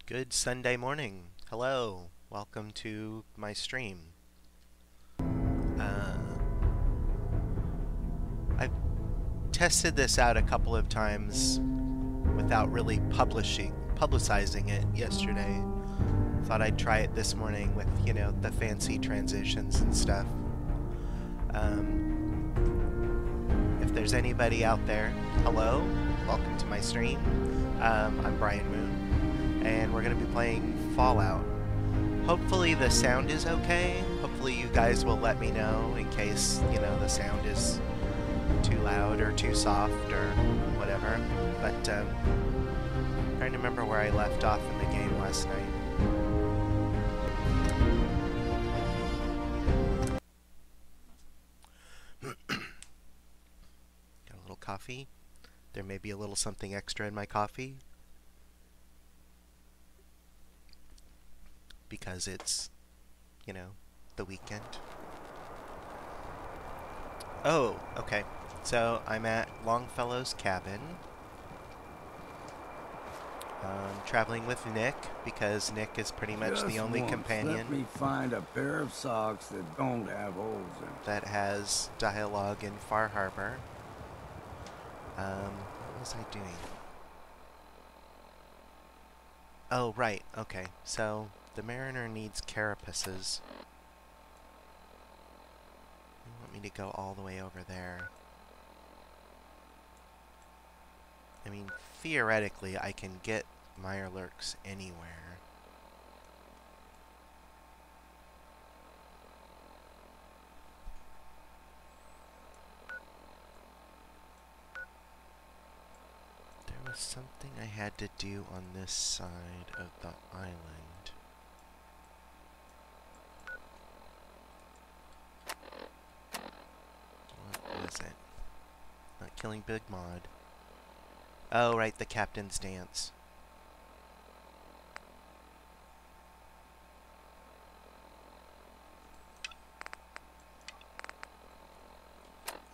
Good Sunday morning. Hello. Welcome to my stream. I've tested this out a couple of times without really publicizing it yesterday. Thought I'd try it this morning with, the fancy transitions and stuff. If there's anybody out there, hello. Welcome to my stream. I'm Brian Moon, and we're going to be playing Fallout. Hopefully the sound is okay. Hopefully you guys will let me know in case, the sound is too loud or too soft or whatever. But I'm trying to remember where I left off in the game last night. Got a little coffee. There may be a little something extra in my coffee, because it's, the weekend. Oh, okay. So I'm at Longfellow's cabin. Traveling with Nick, because Nick is pretty much the only companion. Let me find a pair of socks that don't have holes in them. That has dialogue in Far Harbor. What was I doing? Oh, right. Okay. So the Mariner needs carapaces. You want me to go all the way over there? I mean, theoretically, I can get Mirelurks anywhere. There was something I had to do on this side of the island. What was it? Not killing Big Mod. Oh, right, the captain's dance.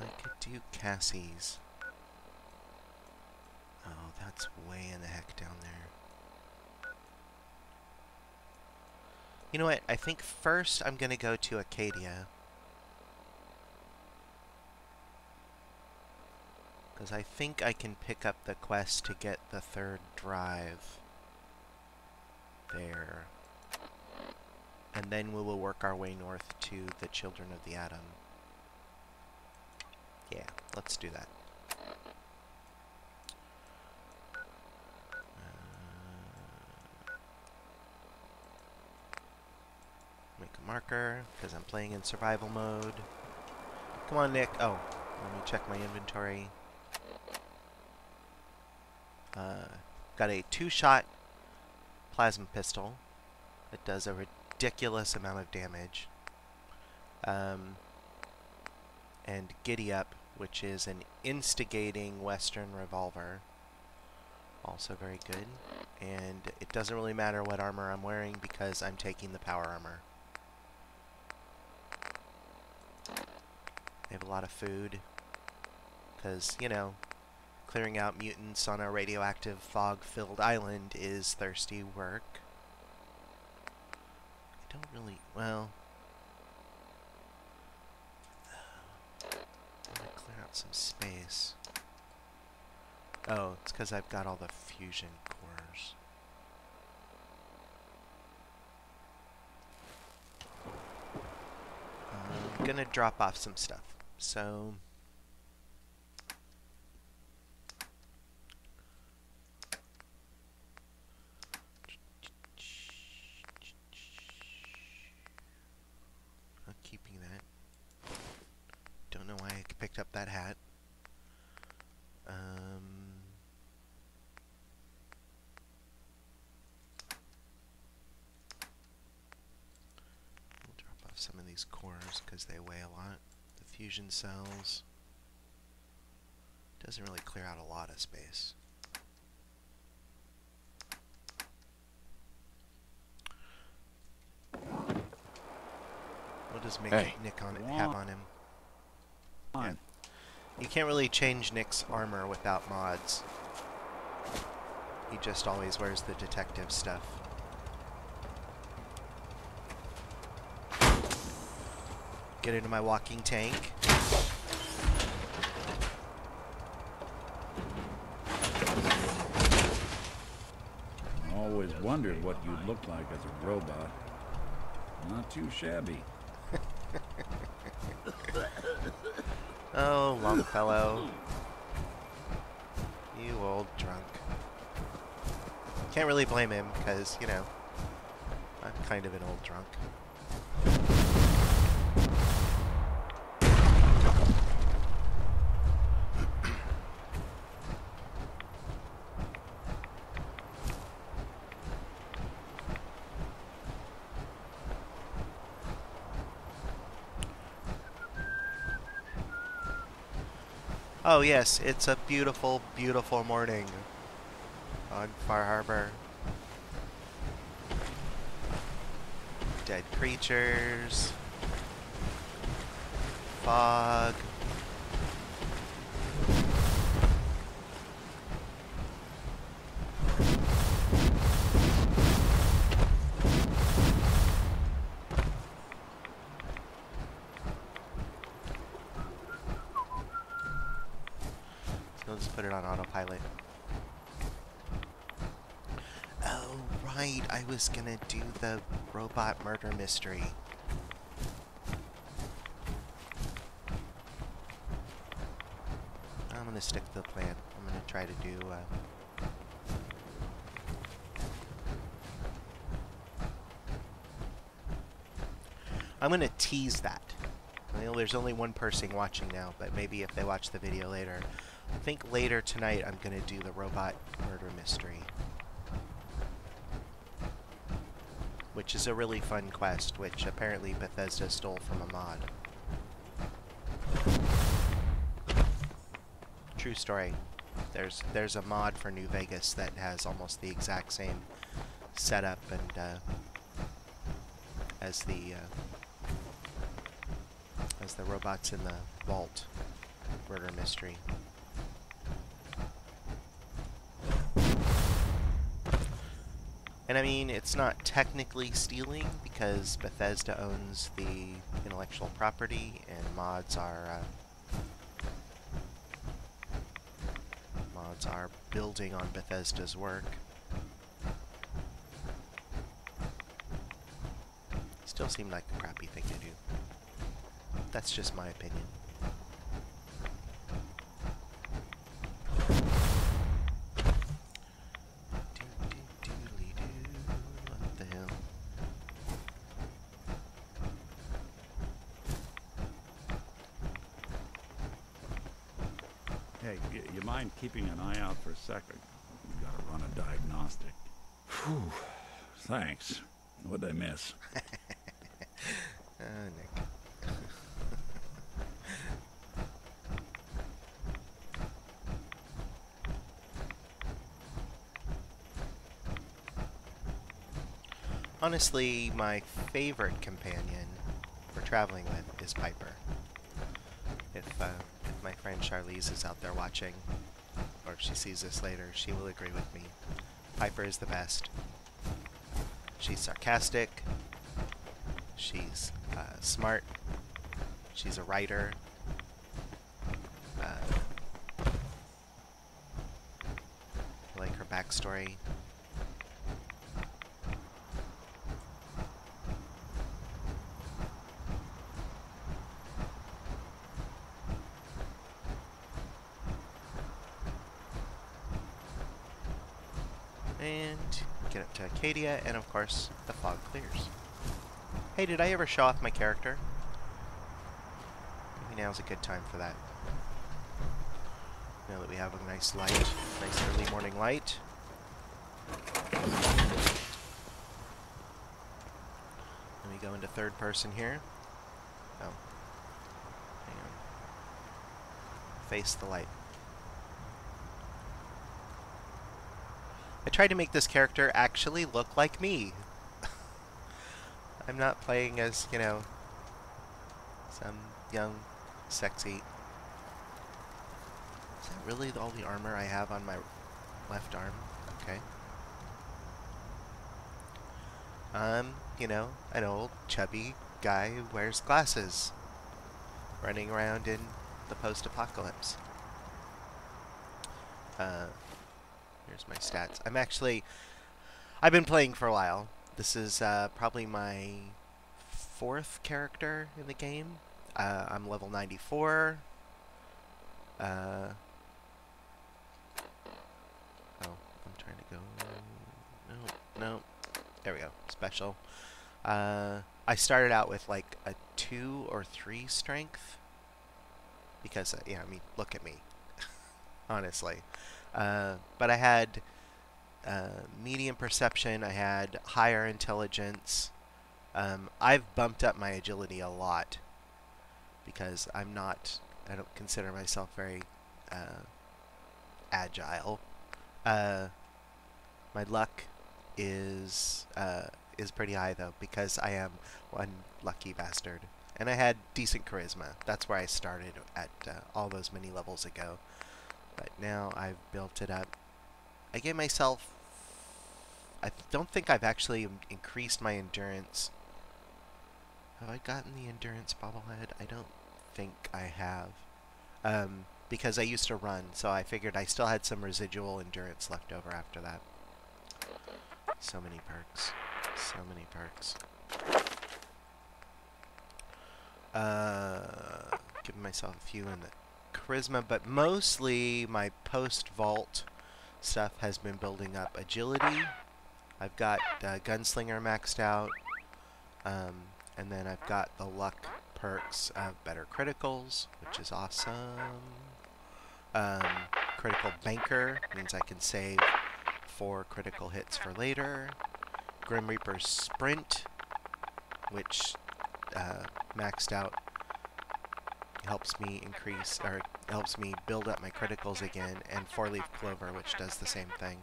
I could do Cassie's. Oh, that's way in the heck down there. You know what? I think first I'm going to go to Acadia. Because I think I can pick up the quest to get the third drive there. And then we will work our way north to the Children of the Atom. Yeah, let's do that. Make a marker, because I'm playing in survival mode. Come on, Nick. Oh, let me check my inventory. Got a 2-shot plasma pistol that does a ridiculous amount of damage. And Giddy Up, which is an instigating Western revolver. Also very good. And it doesn't really matter what armor I'm wearing because I'm taking the power armor. I have a lot of food because, clearing out mutants on a radioactive fog-filled island is thirsty work. I don't really, well... I'm gonna clear out some space. Oh, it's because I've got all the fusion cores. I'm gonna drop off some stuff. So... keeping that. Don't know why I picked up that hat. We'll drop off some of these cores because they weigh a lot. The fusion cells doesn't really clear out a lot of space. We'll just make Nick on it, have on him. Yeah. You can't really change Nick's armor without mods. He just always wears the detective stuff. Get into my walking tank. Always wondered what you'd look like as a robot. Not too shabby. Oh, Longfellow. You old drunk. Can't really blame him, because, you know, I'm kind of an old drunk. Oh yes, it's a beautiful, beautiful morning on Far Harbor. Dead creatures. Fog. Let's put it on autopilot. Oh, right. I was gonna do the robot murder mystery. I'm gonna stick to the plan. I'm gonna try to do, I'm gonna tease that. I know there's only one person watching now, but maybe if they watch the video later. I think later tonight I'm gonna do the robot murder mystery. Which is a really fun quest, which apparently Bethesda stole from a mod. True story. There's a mod for New Vegas that has almost the exact same setup and as the robots in the vault murder mystery. And I mean, it's not technically stealing because Bethesda owns the intellectual property, and mods are building on Bethesda's work. Still seemed like a crappy thing to do. That's just my opinion. What the hell? Hey, you mind keeping an eye out for a second? We gotta run a diagnostic. Whew. Thanks. What'd I miss? Nick. Honestly, my favorite companion for traveling with is Piper. If my friend Charlize is out there watching, or if she sees this later, she will agree with me. Piper is the best. She's sarcastic. She's smart. She's a writer. I like her backstory. And get up to Acadia, and of course, the fog clears. Hey, did I ever show off my character? Maybe now's a good time for that. Now that we have a nice light, nice early morning light. Let me go into third person here. Oh. Hang on. Face the light. I tried to make this character actually look like me. I'm not playing as, you know, some young, sexy... Is that really all the armor I have on my left arm? Okay. Okay. You know, an old, chubby guy who wears glasses, running around in the post-apocalypse. Here's my stats. I've been playing for a while. This is probably my 4th character in the game. I'm level 94. Oh, I'm trying to go... No. There we go. Special. I started out with like a 2 or 3 strength. Because, yeah, I mean, look at me. Honestly. But I had medium perception. I had higher intelligence. I've bumped up my agility a lot. Because I don't consider myself very agile. My luck is pretty high though, because I am one lucky bastard. And I had decent charisma. That's where I started at all those many levels ago. But now I've built it up. I gave myself... I don't think I've actually increased my endurance. Have I gotten the endurance bobblehead? I don't think I have. Because I used to run, so I figured I still had some residual endurance left over after that. So many perks. So many perks. Giving myself a few in the charisma, but mostly my post-vault stuff has been building up agility. I've got Gunslinger maxed out, and then I've got the luck perks of better criticals, which is awesome. Critical Banker means I can save 4 critical hits for later. Grim Reaper's Sprint, which maxed out, helps me build up my criticals again, and 4-Leaf Clover, which does the same thing.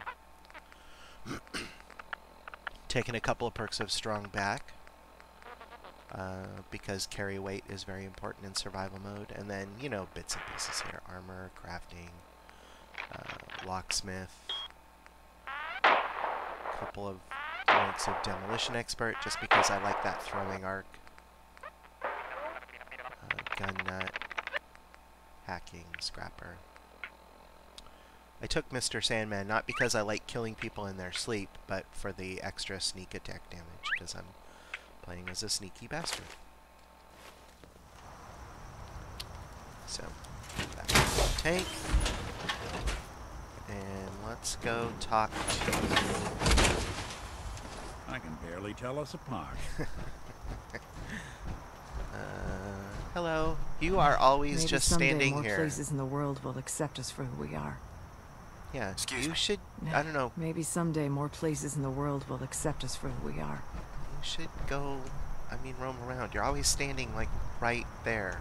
Taking a couple of perks of Strong Back, because carry weight is very important in survival mode, and then, you know, bits and pieces here. Armor, crafting, locksmith, couple of ranks of Demolition Expert, just because I like that throwing arc. Gun Nut, Hacking, Scrapper. I took Mr. Sandman not because I like killing people in their sleep, but for the extra sneak attack damage, because I'm playing as a sneaky bastard. So, back to the tank. And let's go talk to... I can barely tell us apart. Hello. You are always Maybe just someday standing more here. places in the world will accept us for who we are. Yeah, Excuse you me. should, I don't know, Maybe someday more places in the world will accept us for who we are. you should go, roam around. You're always standing, like, right there.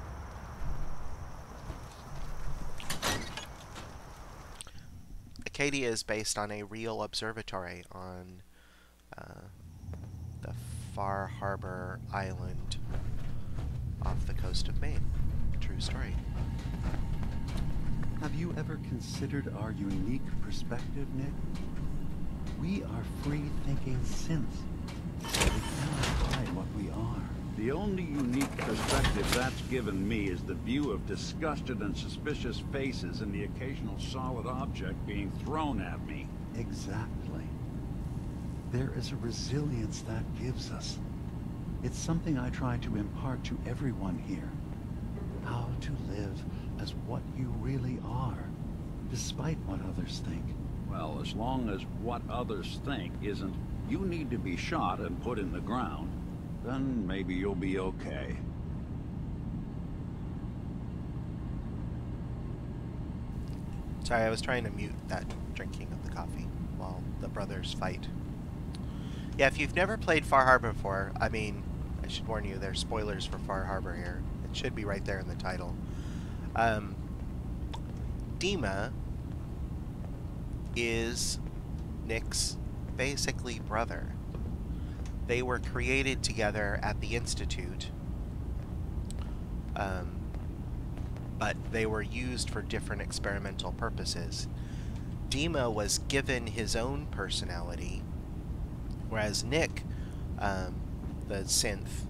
Acadia is based on a real observatory on the Far Harbor Island off the coast of Maine. True story. Have you ever considered our unique perspective, Nick? We are free-thinking synths. We cannot hide what we are. The only unique perspective that's given me is the view of disgusted and suspicious faces and the occasional solid object being thrown at me. Exactly. There is a resilience that gives us. It's something I try to impart to everyone here. How to live as what you really are, despite what others think. Well, as long as what others think isn't, you need to be shot and put in the ground, then maybe you'll be okay. Sorry, I was trying to mute that drinking of the coffee while the brothers fight. Yeah, if you've never played Far Harbor before, I should warn you, there's spoilers for Far Harbor here. It should be right there in the title. Dima is Nick's basically brother. They were created together at the Institute, but they were used for different experimental purposes. Dima was given his own personality, whereas Nick, the synth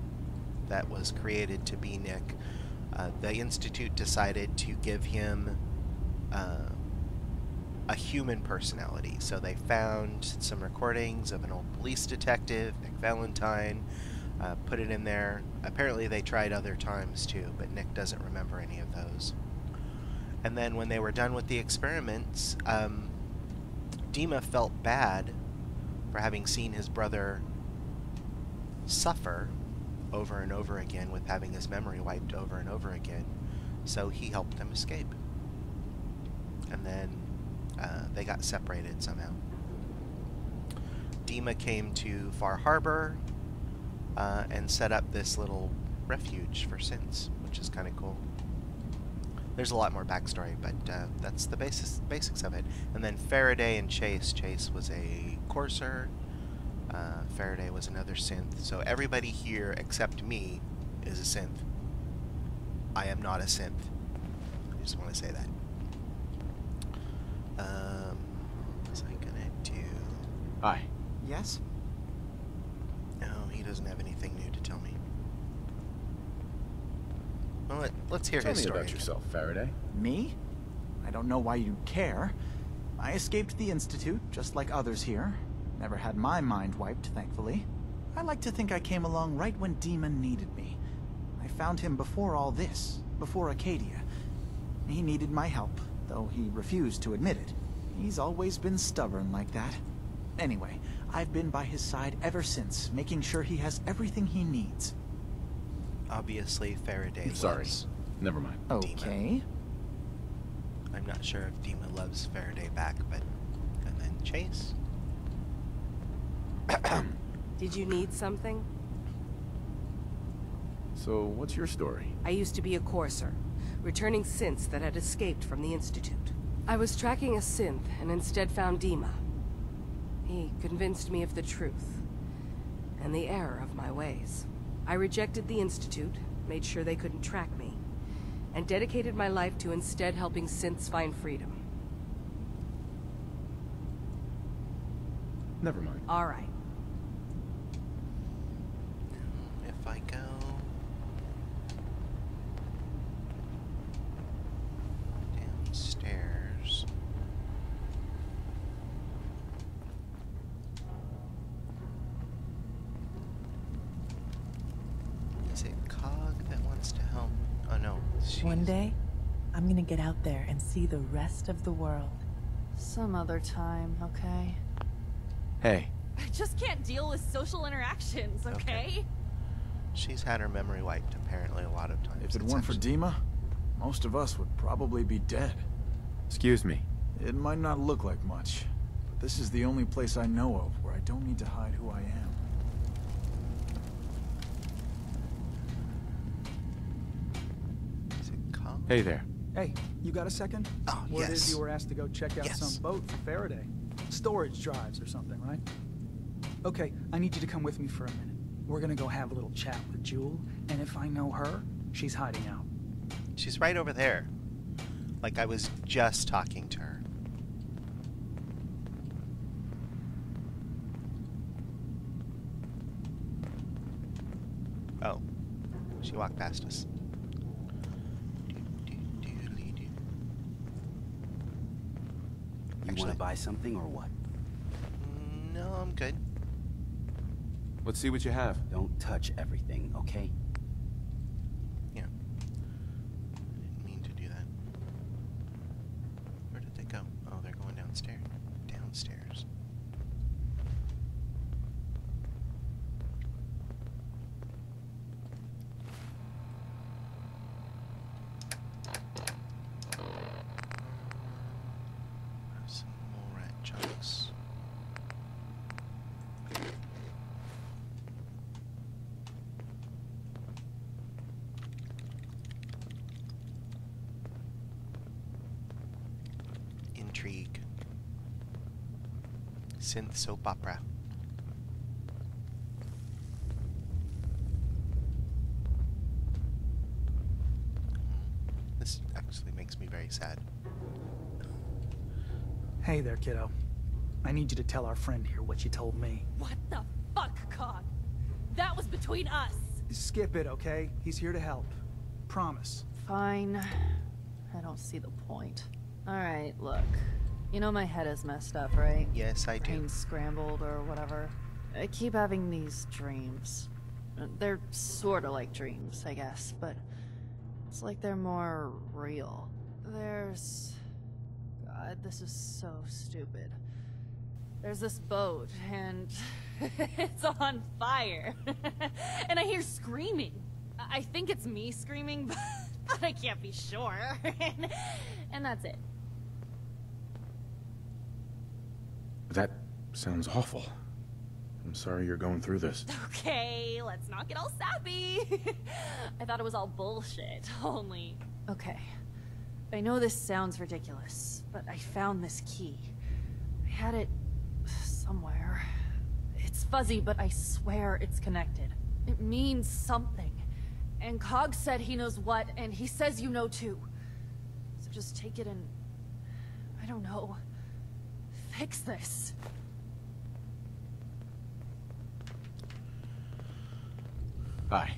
that was created to be Nick, the Institute decided to give him a human personality. So they found some recordings of an old police detective, Nick Valentine, put it in there. Apparently they tried other times too, but Nick doesn't remember any of those. And then when they were done with the experiments, Dima felt bad for having seen his brother suffer over and over again with having his memory wiped over and over again. So he helped them escape. And then they got separated somehow. Dima came to Far Harbor and set up this little refuge for synths, which is kind of cool. There's a lot more backstory, but that's the basics of it. And then Faraday and Chase. Chase was a courser. Faraday was another synth. So everybody here except me is a synth. I am not a synth. I just want to say that. What was I gonna do? Hi. Yes? No, he doesn't have anything new to tell me. Well, let's hear his story. Tell me about yourself, Faraday. Me? I don't know why you care. I escaped the Institute, just like others here. Never had my mind wiped, thankfully. I like to think I came along right when Demon needed me. I found him before all this, before Acadia. He needed my help, though he refused to admit it. He's always been stubborn like that. Anyway, I've been by his side ever since, making sure he has everything he needs. Obviously, Faraday Sorry. loves Never mind. Okay. I'm not sure if Dima loves Faraday back, but... And then Chase? Did you need something? So, what's your story? I used to be a courser, returning synths that had escaped from the Institute. I was tracking a synth and instead found Dima. He convinced me of the truth and the error of my ways. I rejected the Institute, made sure they couldn't track me, and dedicated my life to instead helping synths find freedom. Never mind. All right. If I go... downstairs... Is it Cog that wants to help? Oh no, One day, I'm gonna get out there and see the rest of the world. Some other time, okay? Hey. I just can't deal with social interactions, okay? She's had her memory wiped, apparently, a lot of times. If it weren't for Dima, most of us would probably be dead. Excuse me. It might not look like much, but this is the only place I know of where I don't need to hide who I am. Is it Cog? Hey there. Hey, you got a second? Oh, Word yes. is you were asked to go check out Yes. some boat for Faraday. Storage drives or something, right? Okay, I need you to come with me for a minute. We're gonna go have a little chat with Jewel, and if I know her, she's hiding out. She's right over there. Like I was just talking to her. Oh. She walked past us. You want to buy something or what? No, I'm good. Let's see what you have. Don't touch everything, okay? Yeah. Didn't mean to do that. Where did they go? Oh, they're going downstairs. Downstairs. Some more rat chunks. Intrigue. Synth soap opera. This actually makes me very sad. Hey there, kiddo. I need you to tell our friend here what you told me. What the fuck, Cog? That was between us. Skip it, okay? He's here to help. Promise. Fine. I don't see the point. Alright, look. You know my head is messed up, right? Yes, I do. Brain scrambled or whatever. I keep having these dreams. They're sorta like dreams, I guess, but it's like they're more real. There's... God, this is so stupid. There's this boat, and It's on fire. And I hear screaming. I think it's me screaming, but I can't be sure. And that's it. That sounds awful. I'm sorry you're going through this. Okay, let's not get all sappy. I thought it was all bullshit, only... Okay. I know this sounds ridiculous, but I found this key. I had it... somewhere. It's fuzzy, but I swear it's connected. It means something. And Cog said he knows what, and he says you know too. So just take it and... I don't know... fix this. Hi.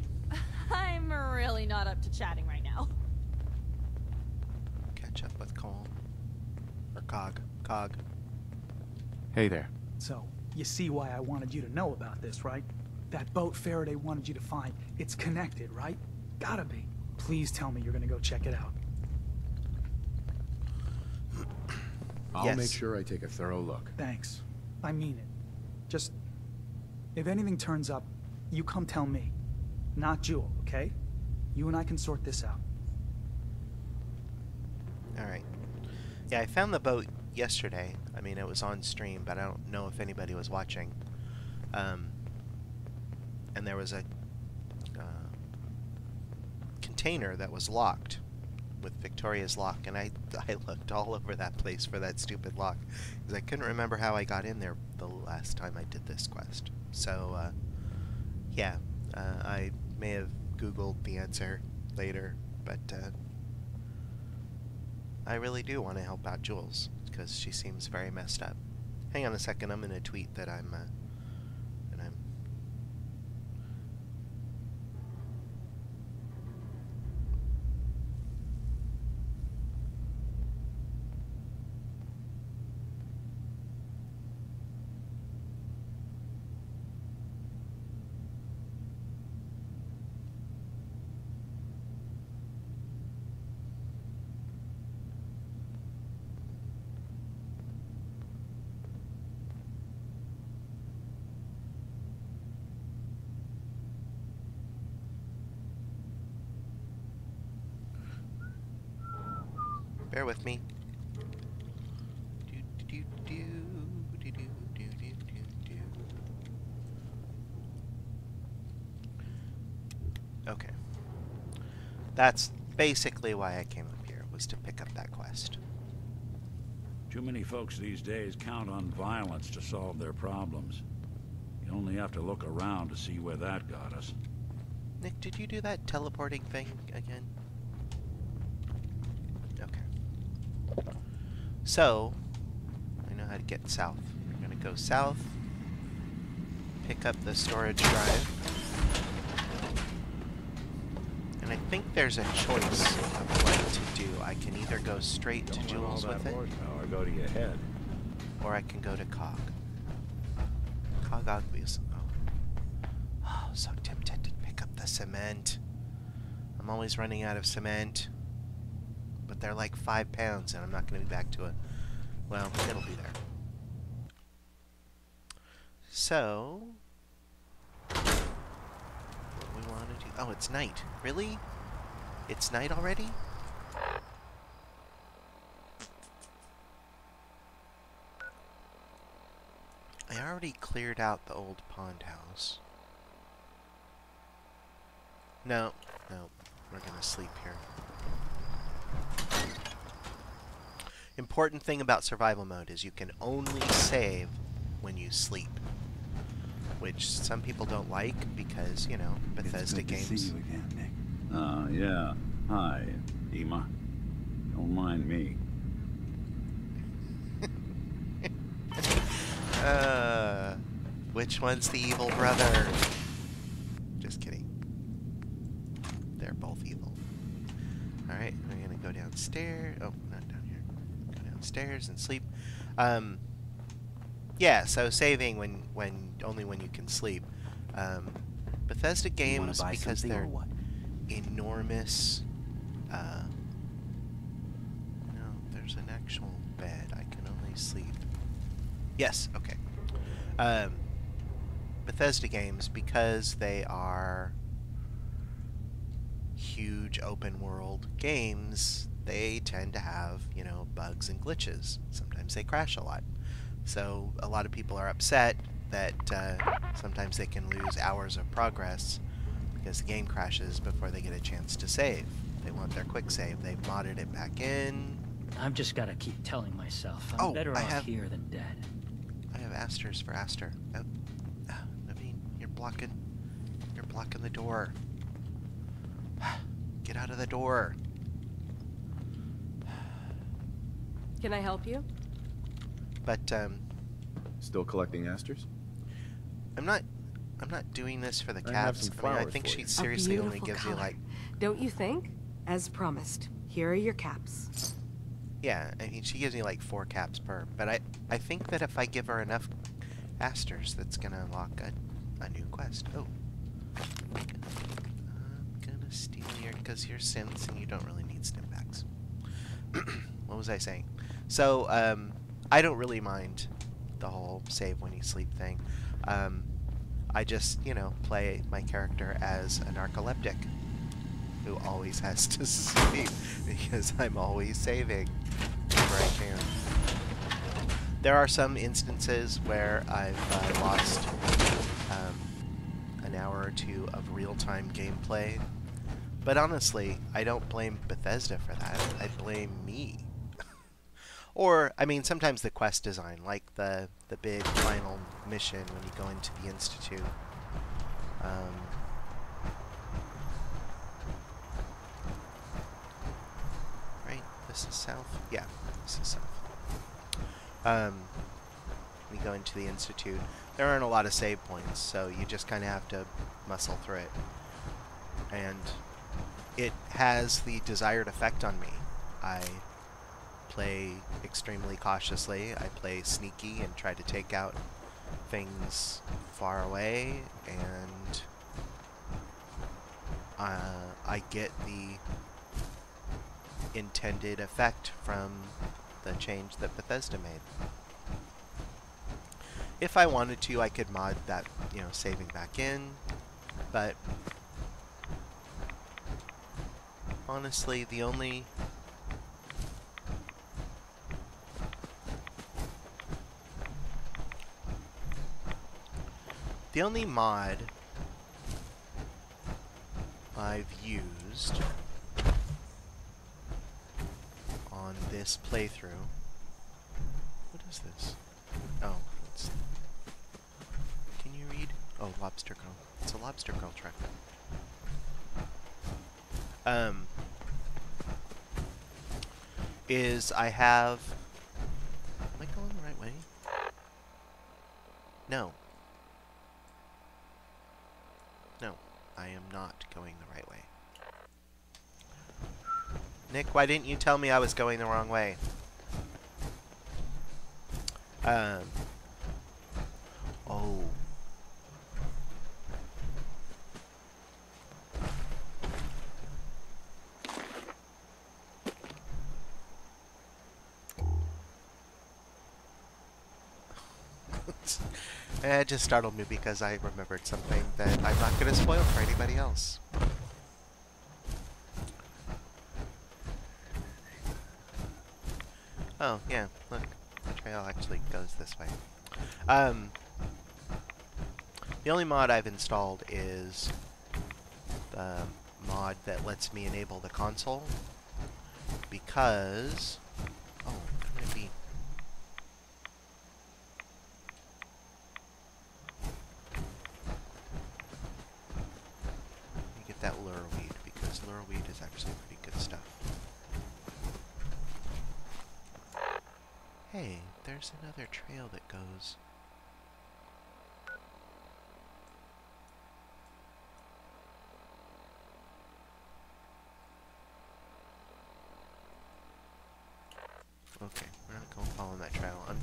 I'm really not up to chatting right now. Catch up with Cole. Or Cog. Cog. Hey there. So, you see why I wanted you to know about this, right? That boat Faraday wanted you to find, it's connected, right? Gotta be. Please tell me you're gonna go check it out. I'll make sure I take a thorough look. Thanks. I mean it. Just... if anything turns up, you come tell me. Not Jewel, okay? You and I can sort this out. Alright. Yeah, I found the boat yesterday. I mean, it was on stream, but I don't know if anybody was watching. And there was a container that was locked with Victoria's lock, and I looked all over that place for that stupid lock because I couldn't remember how I got in there the last time I did this quest. So, yeah, I may have Googled the answer later, but I really do want to help out Jules because she seems very messed up. Hang on a second, I'm gonna tweet that I'm bear with me. Okay. That's basically why I came up here, was to pick up that quest. Too many folks these days count on violence to solve their problems. You only have to look around to see where that got us. Nick, did you do that teleporting thing again? Okay. So, I know how to get south. We're gonna go south, pick up the storage drive, and I think there's a choice of what to do. I can either go straight to Jules with it, or go to your head. or I can go to Cog. Cog obvious. Oh, so tempted to pick up the cement. I'm always running out of cement. But they're like 5 pounds, and I'm not going to be back to it. Well, it'll be there. So, what we want to do... Oh, it's night. Really? It's night already? I already cleared out the old pond house. No, we're going to sleep here. Important thing about survival mode is you can only save when you sleep, which some people don't like because, you know, Bethesda games. To see you again, Nick. Yeah. Hi, Dima. Don't mind me. Which one's the evil brother? Just kidding. They're both evil. Alright, we're gonna go downstairs. Oh, not down here. Go downstairs and sleep. Yeah, so saving only when you can sleep. Bethesda games, because they're enormous. No, there's an actual bed. I can only sleep. Yes, okay. Bethesda games, because they are huge open world games, they tend to have, you know, bugs and glitches. Sometimes they crash a lot. So a lot of people are upset that sometimes they can lose hours of progress because the game crashes before they get a chance to save. They want their quick save. They've modded it back in. I've just got to keep telling myself I'm better off here than dead. I have asters for Aster. Oh, Naveen, you're blocking the door. Get out of the door. Can I help you? But still collecting asters? I'm not doing this for the caps. I mean, I think she seriously only gives you like... Don't you think? As promised, here are your caps. Yeah, I mean, she gives me like 4 caps per, but I think that if I give her enough asters, that's gonna unlock a new quest. Oh. I'm gonna steal your, because you're synths and you don't really need stim packs. What was I saying? So, I don't really mind the whole save when you sleep thing. I just, you know, play my character as a narcoleptic who always has to sleep because I'm always saving whenever I can. There are some instances where I've lost an hour or 2 of real-time gameplay, but honestly, I don't blame Bethesda for that. I blame me. Or, I mean, sometimes the quest design, like the big final mission when you go into the Institute. Right? This is south? Yeah, this is south. We go into the Institute. There aren't a lot of save points, so you just kind of have to muscle through it. And it has the desired effect on me. I play extremely cautiously. I play sneaky and try to take out things far away, and I get the intended effect from the change that Bethesda made. If I wanted to, I could mod that, you know, saving back in, but honestly, the only mod I've used on this playthrough... What is this? Oh, it's... Can you read? Oh, Lobster Girl. It's a Lobster Girl truck. Is I have... Am I going the right way? No. No, I am not going the right way. Nick, why didn't you tell me I was going the wrong way? Oh. It just startled me because I remembered something that I'm not going to spoil for anybody else. Oh, yeah, look. The trail actually goes this way. The only mod I've installed is the mod that lets me enable the console, because... Oh, I'm going to be... that lure weed, because lure weed is actually pretty good stuff. Hey, there's another trail that goes...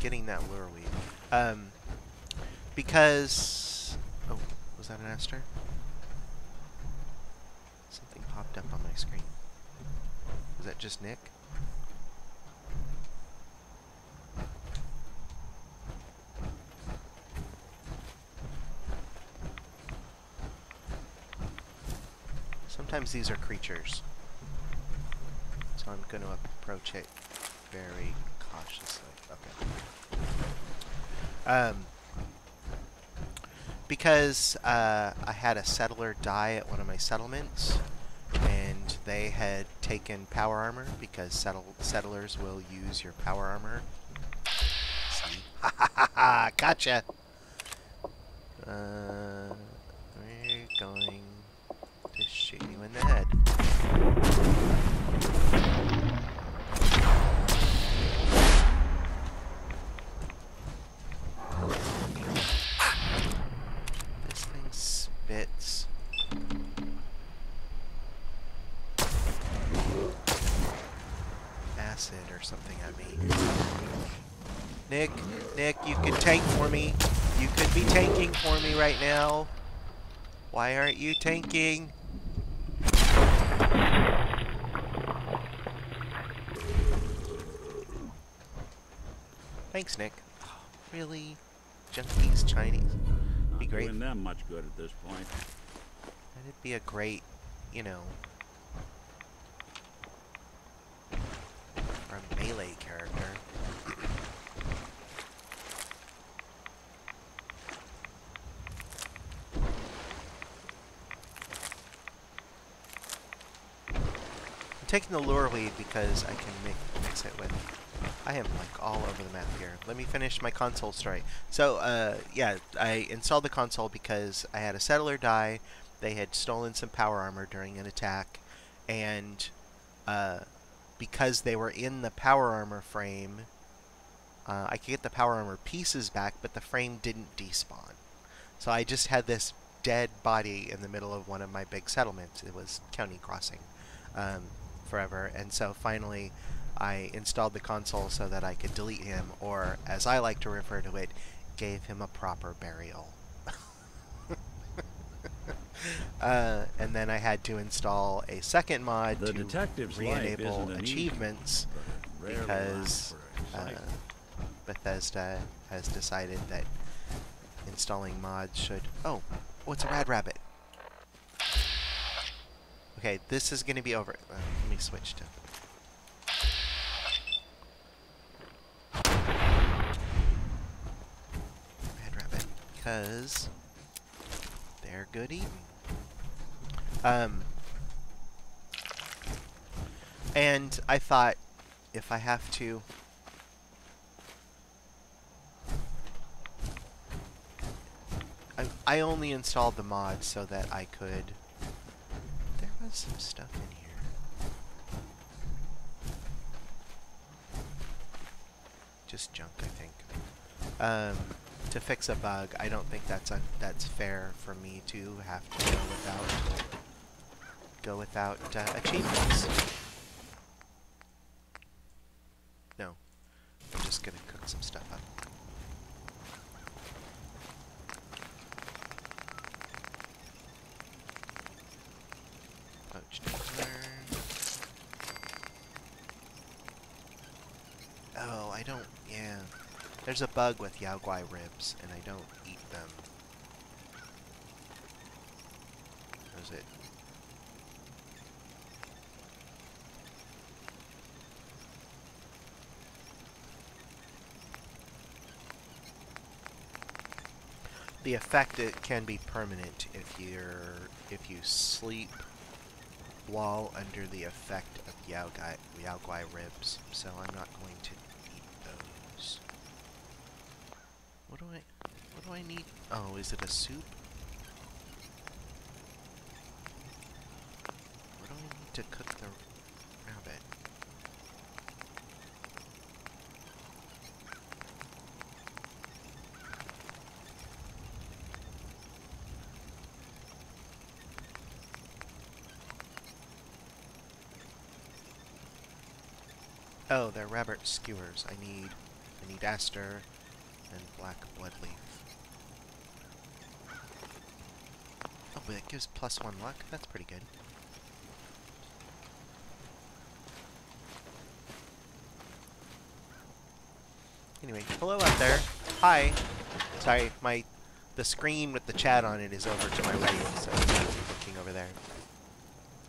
getting that lure weed. Because... Oh, was that an Aster? Something popped up on my screen. Was that just Nick? Sometimes these are creatures. So I'm going to approach it very cautiously. Okay. Because I had a settler die at one of my settlements, and they had taken power armor, because settlers will use your power armor. See? Ha ha ha ha! Gotcha! We're going to shoot you in the head. This thing spits. Acid or something at me. Nick, you could tank for me. You could be tanking for me right now. Why aren't you tanking? Thanks, Nick. Oh, really? Junkies, Chinese? Be great. Not doing them much good at this point. That'd be a great, you know, or a melee character. I'm taking the lure weed because I can mix it with... I am like all over the map here. Let me finish my console story. So, yeah, I installed the console because I had a settler die. They had stolen some power armor during an attack, and because they were in the power armor frame, I could get the power armor pieces back, but the frame didn't despawn. So I just had this dead body in the middle of one of my big settlements. It was County Crossing forever, and so finally I installed the console so that I could delete him, or as I like to refer to it, gave him a proper burial. And then I had to install a second mod to re-enable achievements because Bethesda has decided that installing mods should... Oh, it's a rad rabbit. Okay, this is going to be over. Let me switch to... Rad rabbit, because they're good eating. And I thought, if I have to... I only installed the mod so that I could... There was some stuff in here. Just junk, I think. To fix a bug, I don't think that's fair for me to have to go without achievements. No, I'm just gonna cook some stuff up. Poached turn. Oh, I don't. Yeah. There's a bug with Yao Guai ribs, and I don't eat them. Is it? The effect, it can be permanent if you sleep while under the effect of Yao Guai ribs. So I'm not going to eat those. What do I need? Oh, is it a soup? What do I need to cook the rabbit? Oh, they're rabbit skewers. I need aster, and black bloodleaf. Oh, but it gives +1 luck? That's pretty good. Anyway, hello out there. Hi. Sorry, the screen with the chat on it is over to my right, so I'm looking over there.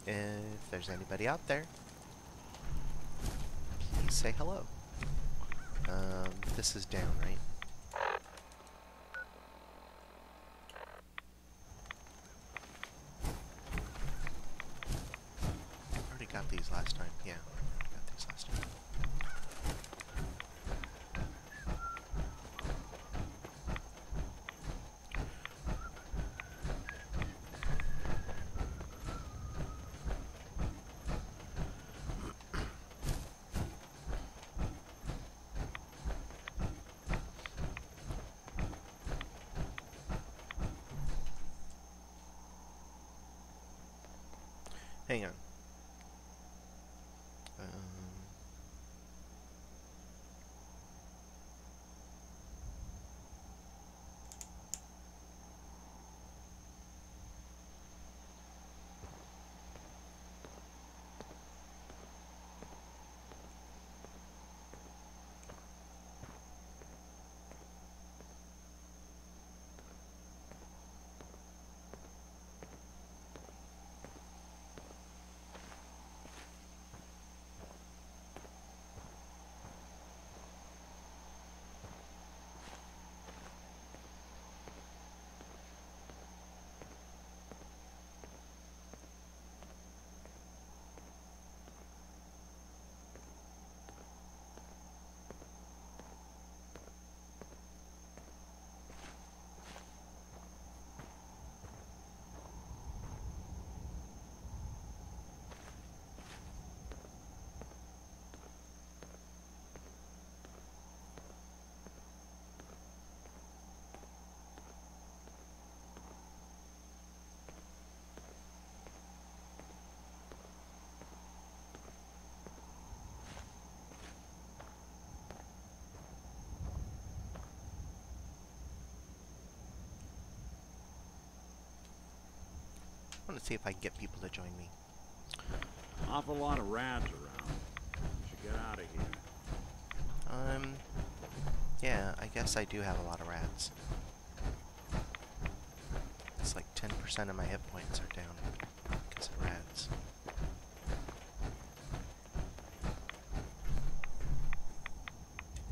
If there's anybody out there, please say hello. This is down, right? I already got these last time. Yeah, I got these last time. Hang on. I want to see if I can get people to join me. Awful lot of rats around. We should get out of here. Yeah, I guess I do have a lot of rats. It's like 10% of my hit points are down because of rats.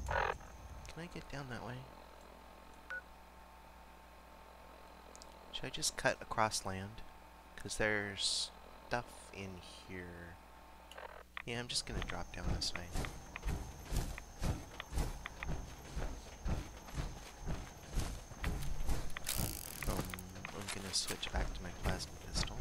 Can I get down that way? Should I just cut across land? Because there's stuff in here. Yeah, I'm just gonna drop down this way. I'm gonna switch back to my plasma pistol.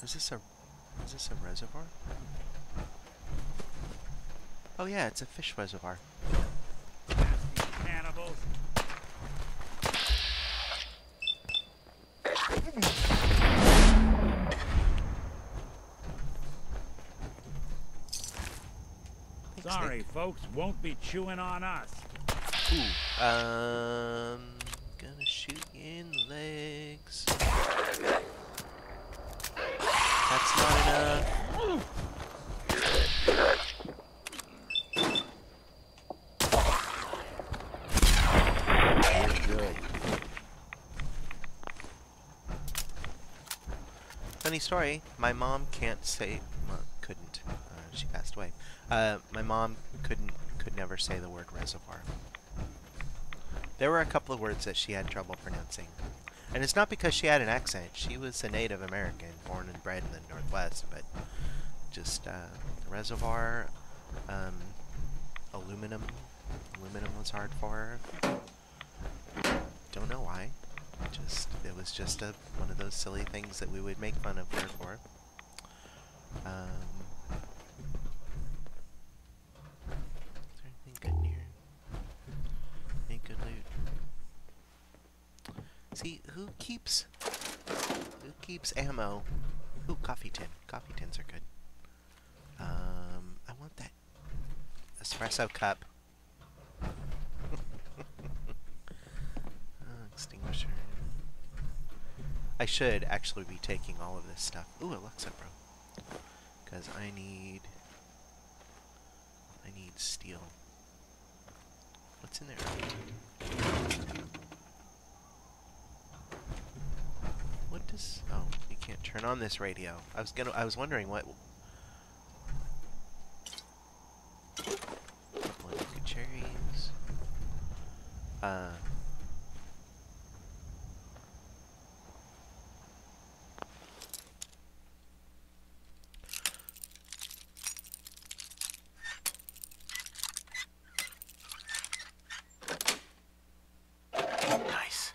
Is this a reservoir? Oh yeah, it's a fish reservoir. Cannibals. Sorry, folks, won't be chewing on us. Ooh. Gonna shoot you in the legs. That's not enough. Good. Funny story, my mom can't say, well, couldn't, she passed away. My mom could never say the word reservoir. There were a couple of words that she had trouble pronouncing. And it's not because she had an accent. She was a Native American, born and bred in the Northwest, but just reservoir, aluminum. Aluminum was hard for her. Don't know why. It was just one of those silly things that we would make fun of her for. Is there anything good in here? Any good loot? See, who keeps ammo? Ooh, coffee tin. Coffee tins are good. I want that espresso cup. Extinguisher. I should actually be taking all of this stuff. Ooh, Alexa, bro. Because I need steel. What's in there? What does... Oh, you can't turn on this radio. I was wondering what... Couple of good cherries. Nice.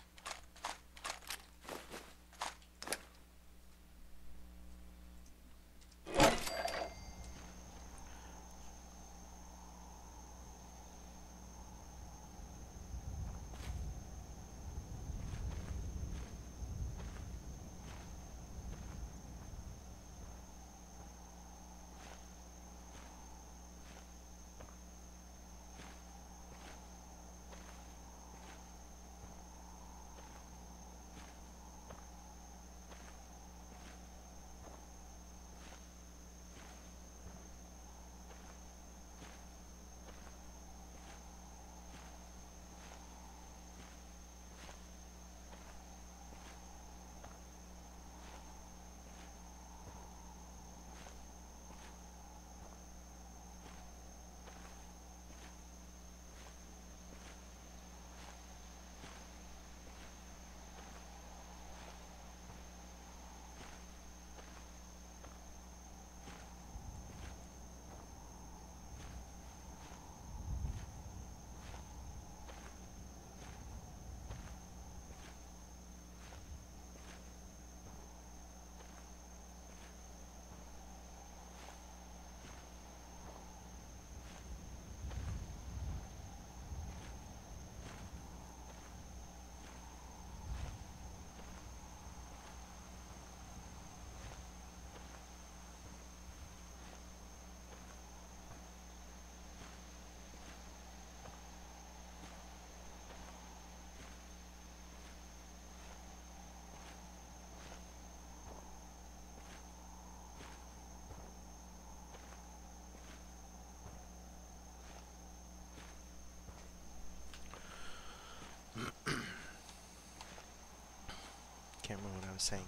Can't remember what I was saying.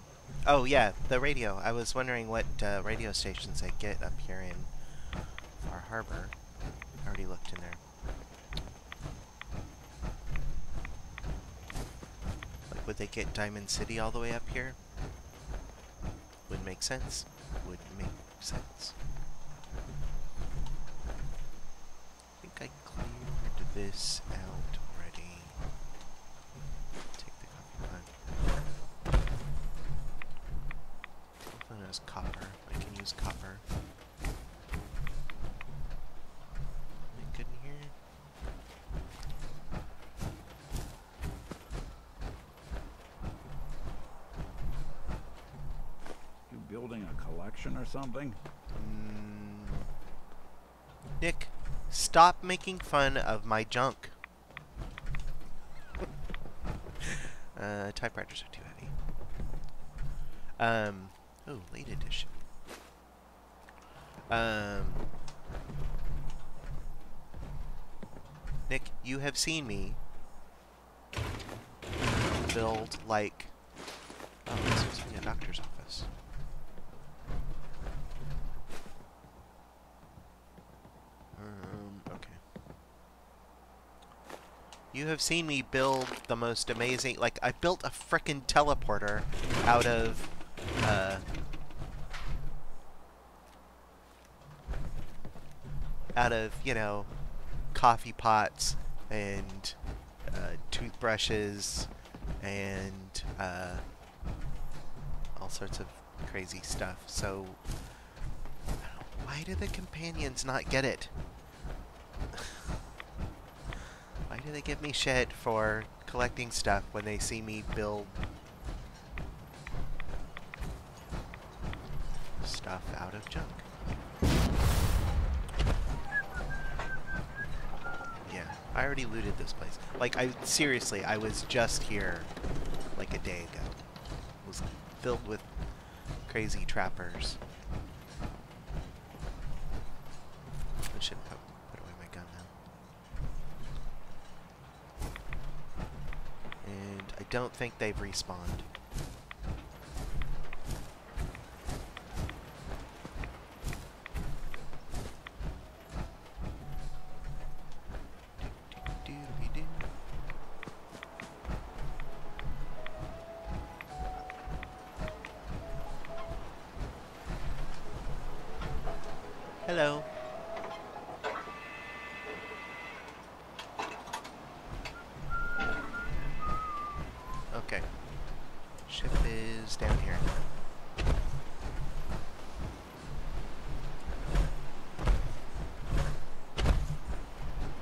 Oh yeah, the radio. I was wondering what radio stations I get up here in Far Harbor. I already looked in there. Like, would they get Diamond City all the way up here? Would make sense. Would make sense. I think I cleared this out already. Take the coffee pot. There's copper. I can use copper. Anything good in here? You building a collection or something? Nick, stop making fun of my junk. Typewriters are too heavy. Oh, late edition. Nick, you have seen me build, like... Oh, this is supposed to be a doctor's office. Okay. You have seen me build the most amazing... Like, I built a frickin' teleporter out of... you know, coffee pots and toothbrushes and all sorts of crazy stuff. So, why do the companions not get it? Why Why do they give me shit for collecting stuff when they see me build stuff out of junk? Yeah, I already looted this place. Like, seriously, I was just here like a day ago. It was filled with crazy trappers. I should put away my gun now. And I don't think they've respawned. Hello. Okay. Ship is down here.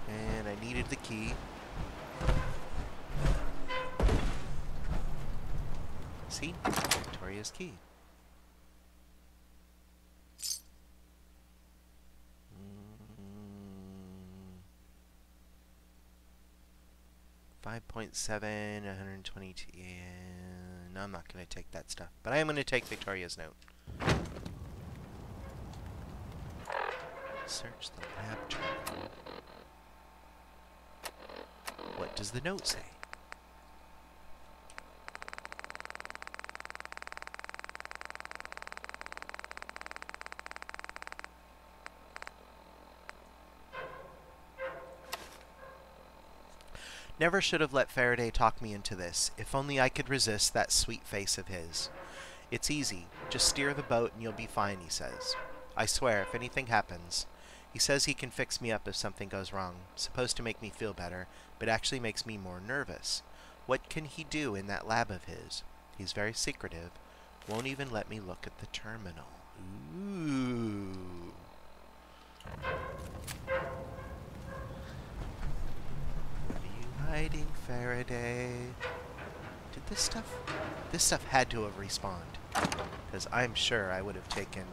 And I needed the key. See? Victoria's key. 5.7, 122. No, I'm not going to take that stuff. But I am going to take Victoria's note. Search the lab terminal. What does the note say? Never should have let Faraday talk me into this. If only I could resist that sweet face of his. It's easy. Just steer the boat and you'll be fine, he says. I swear, if anything happens. He says he can fix me up if something goes wrong. Supposed to make me feel better, but actually makes me more nervous. What can he do in that lab of his? He's very secretive. Won't even let me look at the terminal. Ooh. Hiding, Faraday. Did this stuff had to have respawned, because I'm sure I would have taken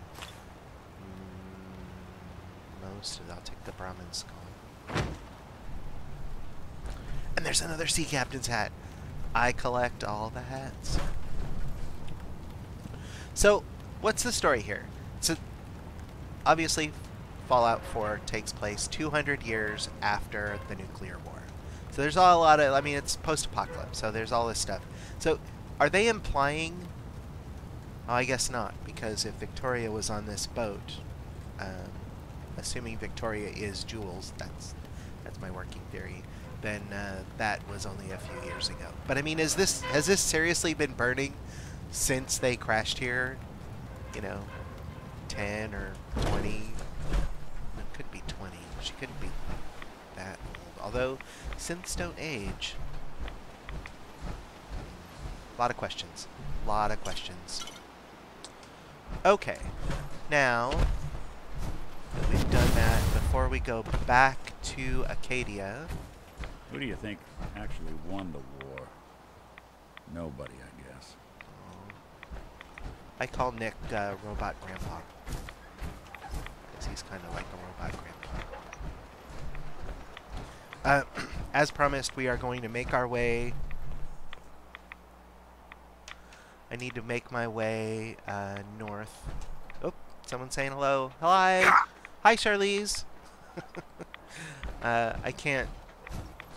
most of it. I'll take the Brahmin skull. And there's another sea captain's hat. I collect all the hats. So, what's the story here? So, obviously, Fallout 4 takes place 200 years after the nuclear war. So there's a lot of, I mean, it's post-apocalypse, so there's all this stuff. So, are they implying... Oh, I guess not, because if Victoria was on this boat, assuming Victoria is Jules, that's my working theory, then that was only a few years ago. But I mean, has this seriously been burning since they crashed here? You know, 10 or 20? It could be 20. She couldn't be that old. Although, synths don't age. A lot of questions. A lot of questions. Okay. Now, that we've done that, before we go back to Acadia... Who do you think actually won the war? Nobody, I guess. I call Nick Robot Grandpa. Because he's kind of like a robot grandpa. As promised, we are going to make our way... I need to make my way north. Oh, someone's saying hello. Hi! Hi, Charlize! I can't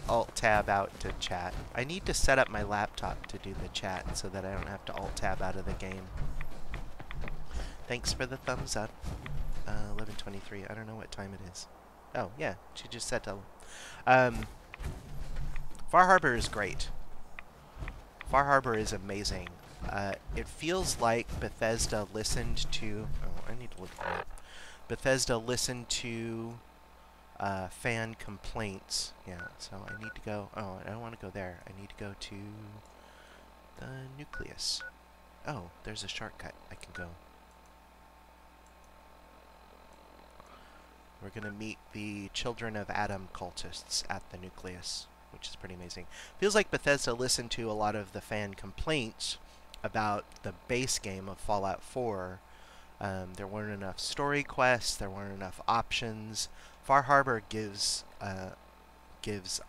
Alt-Tab out to chat. I need to set up my laptop to do the chat so that I don't have to Alt-Tab out of the game. Thanks for the thumbs up. 11:23. I don't know what time it is. Oh, yeah. She just said hello. Far Harbor is great. Far Harbor is amazing. It feels like Bethesda listened to... Oh, I need to look at that. Bethesda listened to fan complaints. Yeah, so I need to go... Oh, I don't want to go there. I need to go to the nucleus. Oh, there's a shortcut. I can go. We're going to meet the Children of Adam cultists at the nucleus. which is pretty amazing. Feels like Bethesda listened to a lot of the fan complaints about the base game of Fallout 4. There weren't enough story quests, there weren't enough options. Far Harbor gives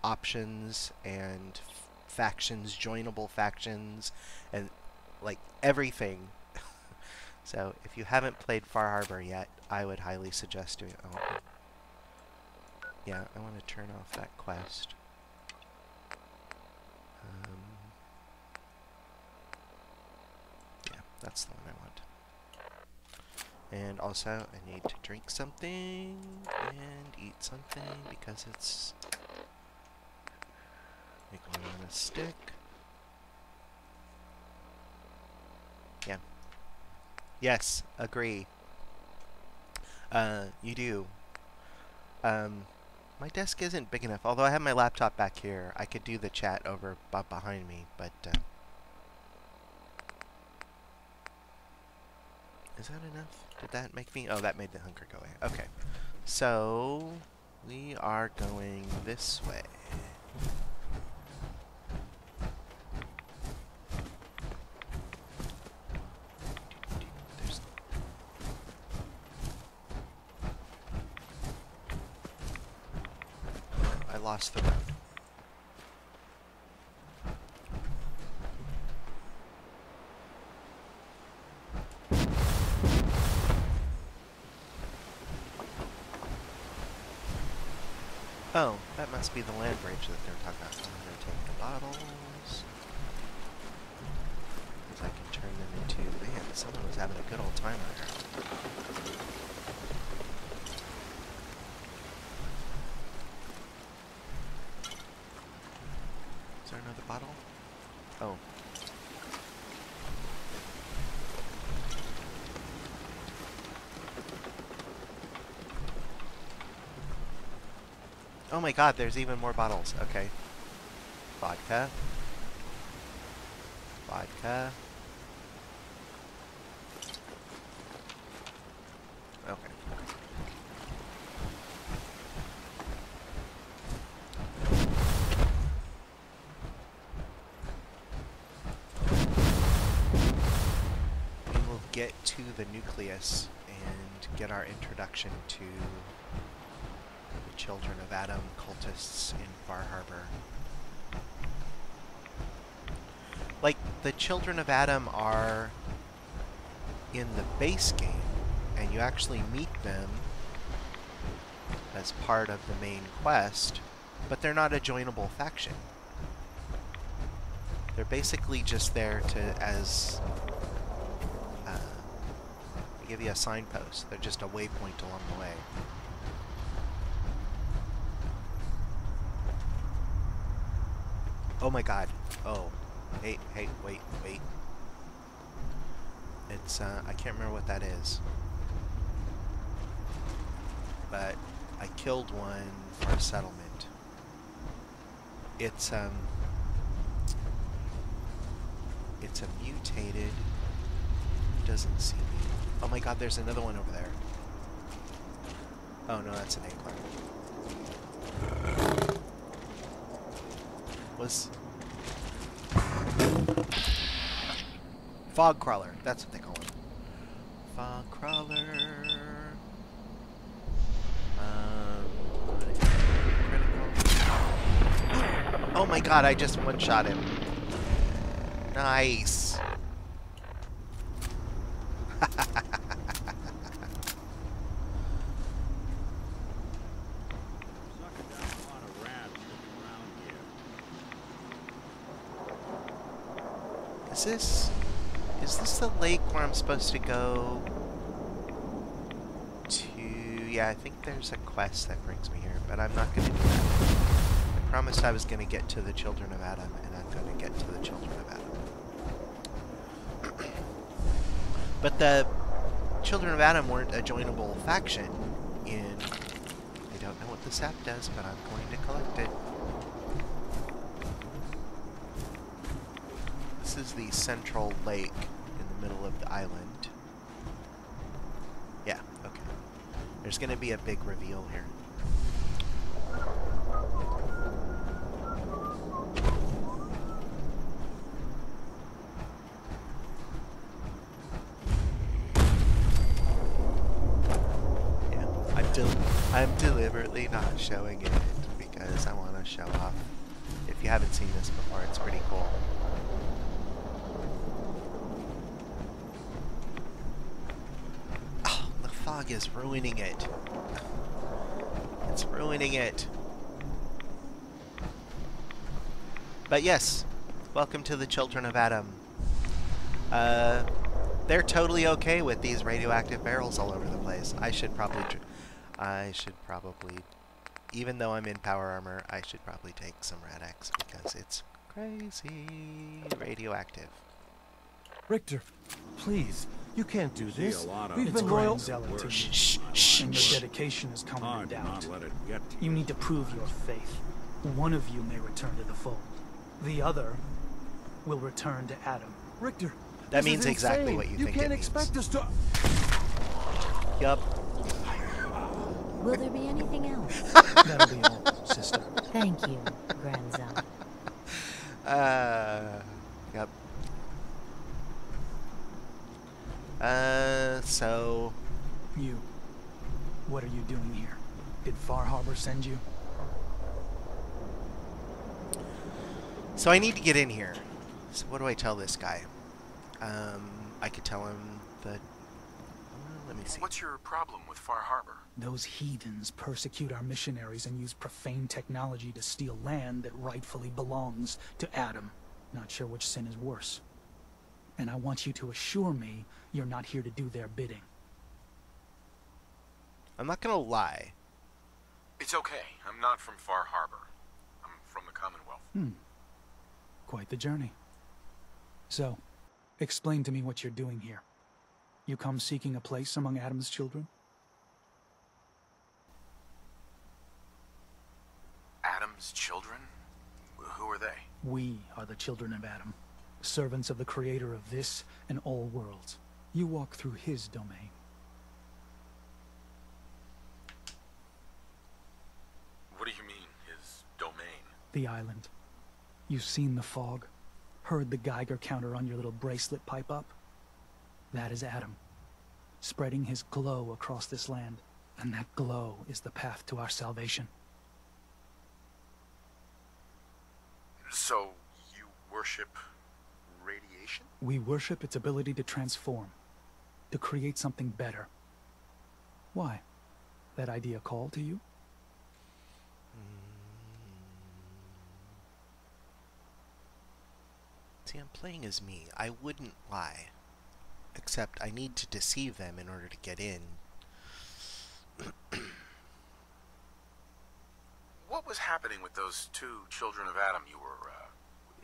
options and factions, joinable factions, and like everything. So if you haven't played Far Harbor yet, I would highly suggest doing it. Oh. Yeah, I want to turn off that quest. Yeah, that's the one I want. And also, I need to drink something and eat something because it's make one on a stick. Yeah. Yes, agree. You do. My desk isn't big enough. Although I have my laptop back here, I could do the chat over behind me, but is that enough? Did that make me? Oh, that made the hunger go away. Okay. So, we are going this way. I lost the road. Oh, that must be the land bridge that they're talking about. I'm going to take the bottles. Because I can turn them into... Man, someone was having a good old time out there. Is there another bottle? Oh. Oh my god, there's even more bottles. Okay. Vodka. Vodka. Okay. We will get to the nucleus and get our introduction to the Children of Adam cultists in Far Harbor. Like, the Children of Adam are in the base game, and you actually meet them as part of the main quest, but they're not a joinable faction. They're basically just there to, as, they give you a signpost. They're just a waypoint along the way. Oh my god. Oh. Hey, wait. It's, I can't remember what that is. But I killed one for a settlement. It's a mutated... Doesn't see me. Oh my god, there's another one over there. Oh no, that's an angler. Was... Fog crawler, that's what they call it. Fog crawler. Oh my god, I just one-shot him. Nice. Is this the lake where I'm supposed to go to... Yeah, I think there's a quest that brings me here, but I'm not going to do that. I promised I was going to get to the Children of Adam, and I'm going to get to the Children of Adam. But the Children of Adam weren't a joinable faction in... I don't know what the sap does, but I'm going to collect it. This is the central lake in the middle of the island. Yeah, okay. There's going to be a big reveal here. I'm deliberately not showing it because I want to show off. If you haven't seen this before, it's pretty cool. Oh, the fog is ruining it. It's ruining it. But yes, welcome to the Children of Adam. They're totally okay with these radioactive barrels all over the place. I should probably, even though I'm in power armor, I should probably take some Rad-X because it's crazy radioactive. Richter, please, you can't do this. We've been loyal zealot to you, and your dedication has come under doubt. You need to prove your faith. One of you may return to the fold. The other will return to Adam. Richter, that means exactly what you think it means. You can't expect us to... Yup. Will there be anything else? That'll be all, sister. Thank you, grandson. Yep. So... You. What are you doing here? Did Far Harbor send you? So I need to get in here. So what do I tell this guy? I could tell him that... let me see. What's your problem with Far Harbor? Those heathens persecute our missionaries and use profane technology to steal land that rightfully belongs to Adam. Not sure which sin is worse. And I want you to assure me you're not here to do their bidding. I'm not gonna lie. It's okay. I'm not from Far Harbor. I'm from the Commonwealth. Quite the journey. So, explain to me what you're doing here. You come seeking a place among Adam's children? Adam's children? Who are they? We are the children of Adam, servants of the creator of this and all worlds. You walk through his domain. What do you mean, his domain? The island. You've seen the fog, heard the Geiger counter on your little bracelet pipe up? That is Adam, spreading his glow across this land, and that glow is the path to our salvation. So, you worship radiation? We worship its ability to transform, to create something better. Why? That idea call to you? See, I'm playing as me. I wouldn't lie. Except I need to deceive them in order to get in. What was happening with those two children of Adam you were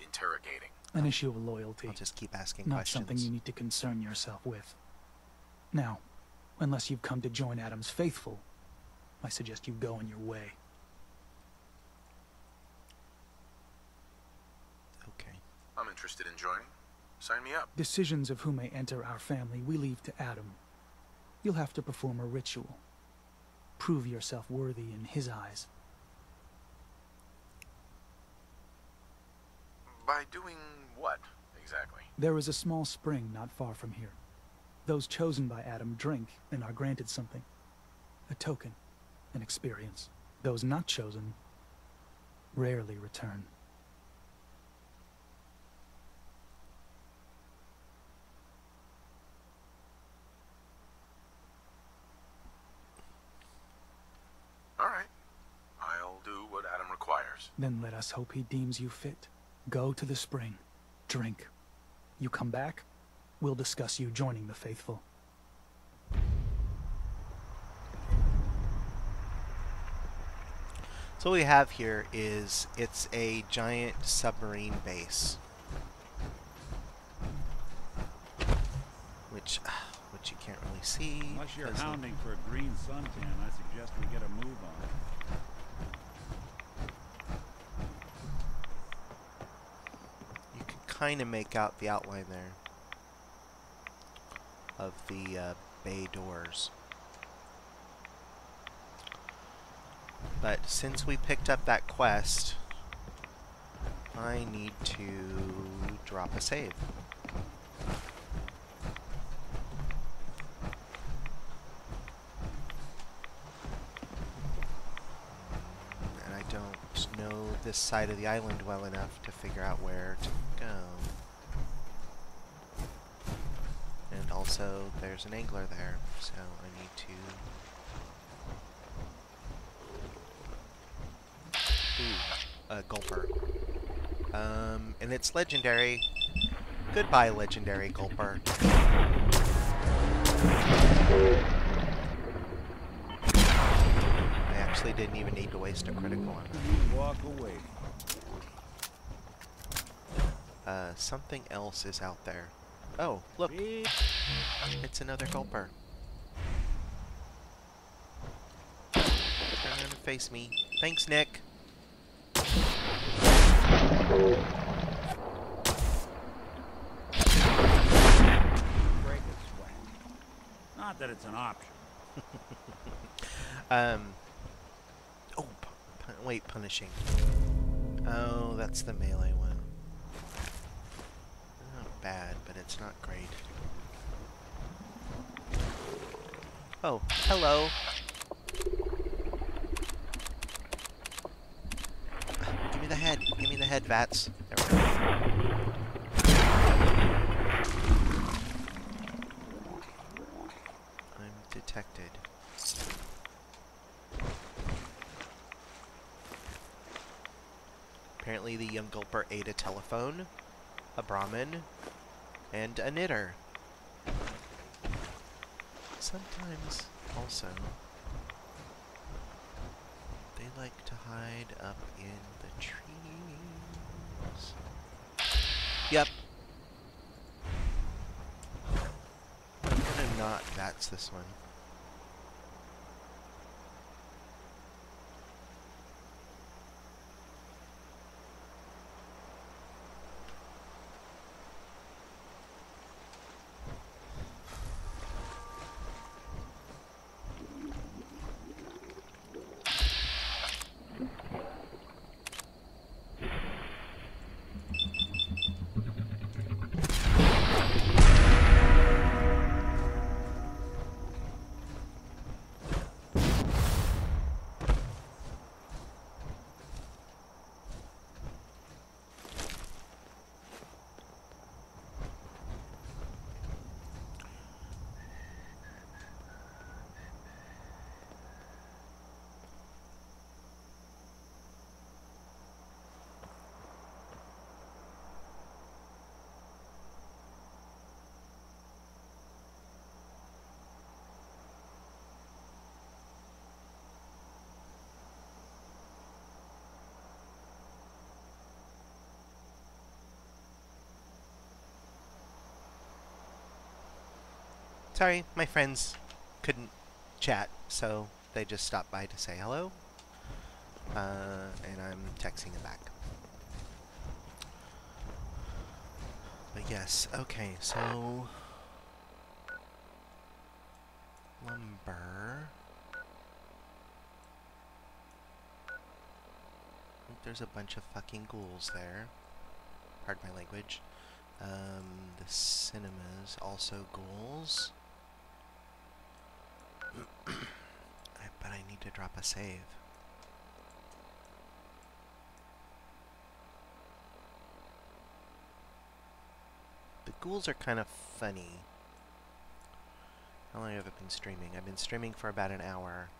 interrogating? An issue of loyalty. I'll just keep asking Not questions. something you need to concern yourself with. Now, unless you've come to join Adam's faithful, I suggest you go on your way. Okay. I'm interested in joining. Sign me up. Decisions of who may enter our family we leave to Adam. You'll have to perform a ritual. Prove yourself worthy in his eyes. By doing what, exactly? There is a small spring not far from here. Those chosen by Adam drink and are granted something. A token, an experience. Those not chosen rarely return. All right. I'll do what Adam requires. Then let us hope he deems you fit. Go to the spring. Drink. You come back, we'll discuss you joining the faithful. So what we have here is, it's a giant submarine base. Which you can't really see. Unless you're hounding for a green suntan, I suggest we get a move on it. You can kind of make out the outline there of the bay doors. But since we picked up that quest, I need to drop a save. this side of the island well enough to figure out where to go. And also, there's an angler there, so I need to... Ooh, a gulper. And it's legendary. Goodbye, legendary gulper. I actually didn't even need to waste a critical on that. Walk away. Something else is out there. Oh, look! It's another gulper. Turn around and face me. Thanks, Nick! Not that it's an option. Oh, wait, punishing. Oh, that's the melee one. Not bad, but it's not great. Oh, hello. Give me the head. Give me the head, Vats. There we go. I'm detected. Apparently the young gulper ate a telephone, a Brahmin, and a knitter. Sometimes, also, they like to hide up in the trees. Yep. I'm gonna not Vats this one. Sorry, my friends couldn't chat, so they just stopped by to say hello. And I'm texting them back. But yes, okay, so... lumber... I think there's a bunch of fucking ghouls there. Pardon my language. The cinemas, also ghouls. But I need to drop a save. The ghouls are kind of funny. How long have I been streaming? I've been streaming for about an hour.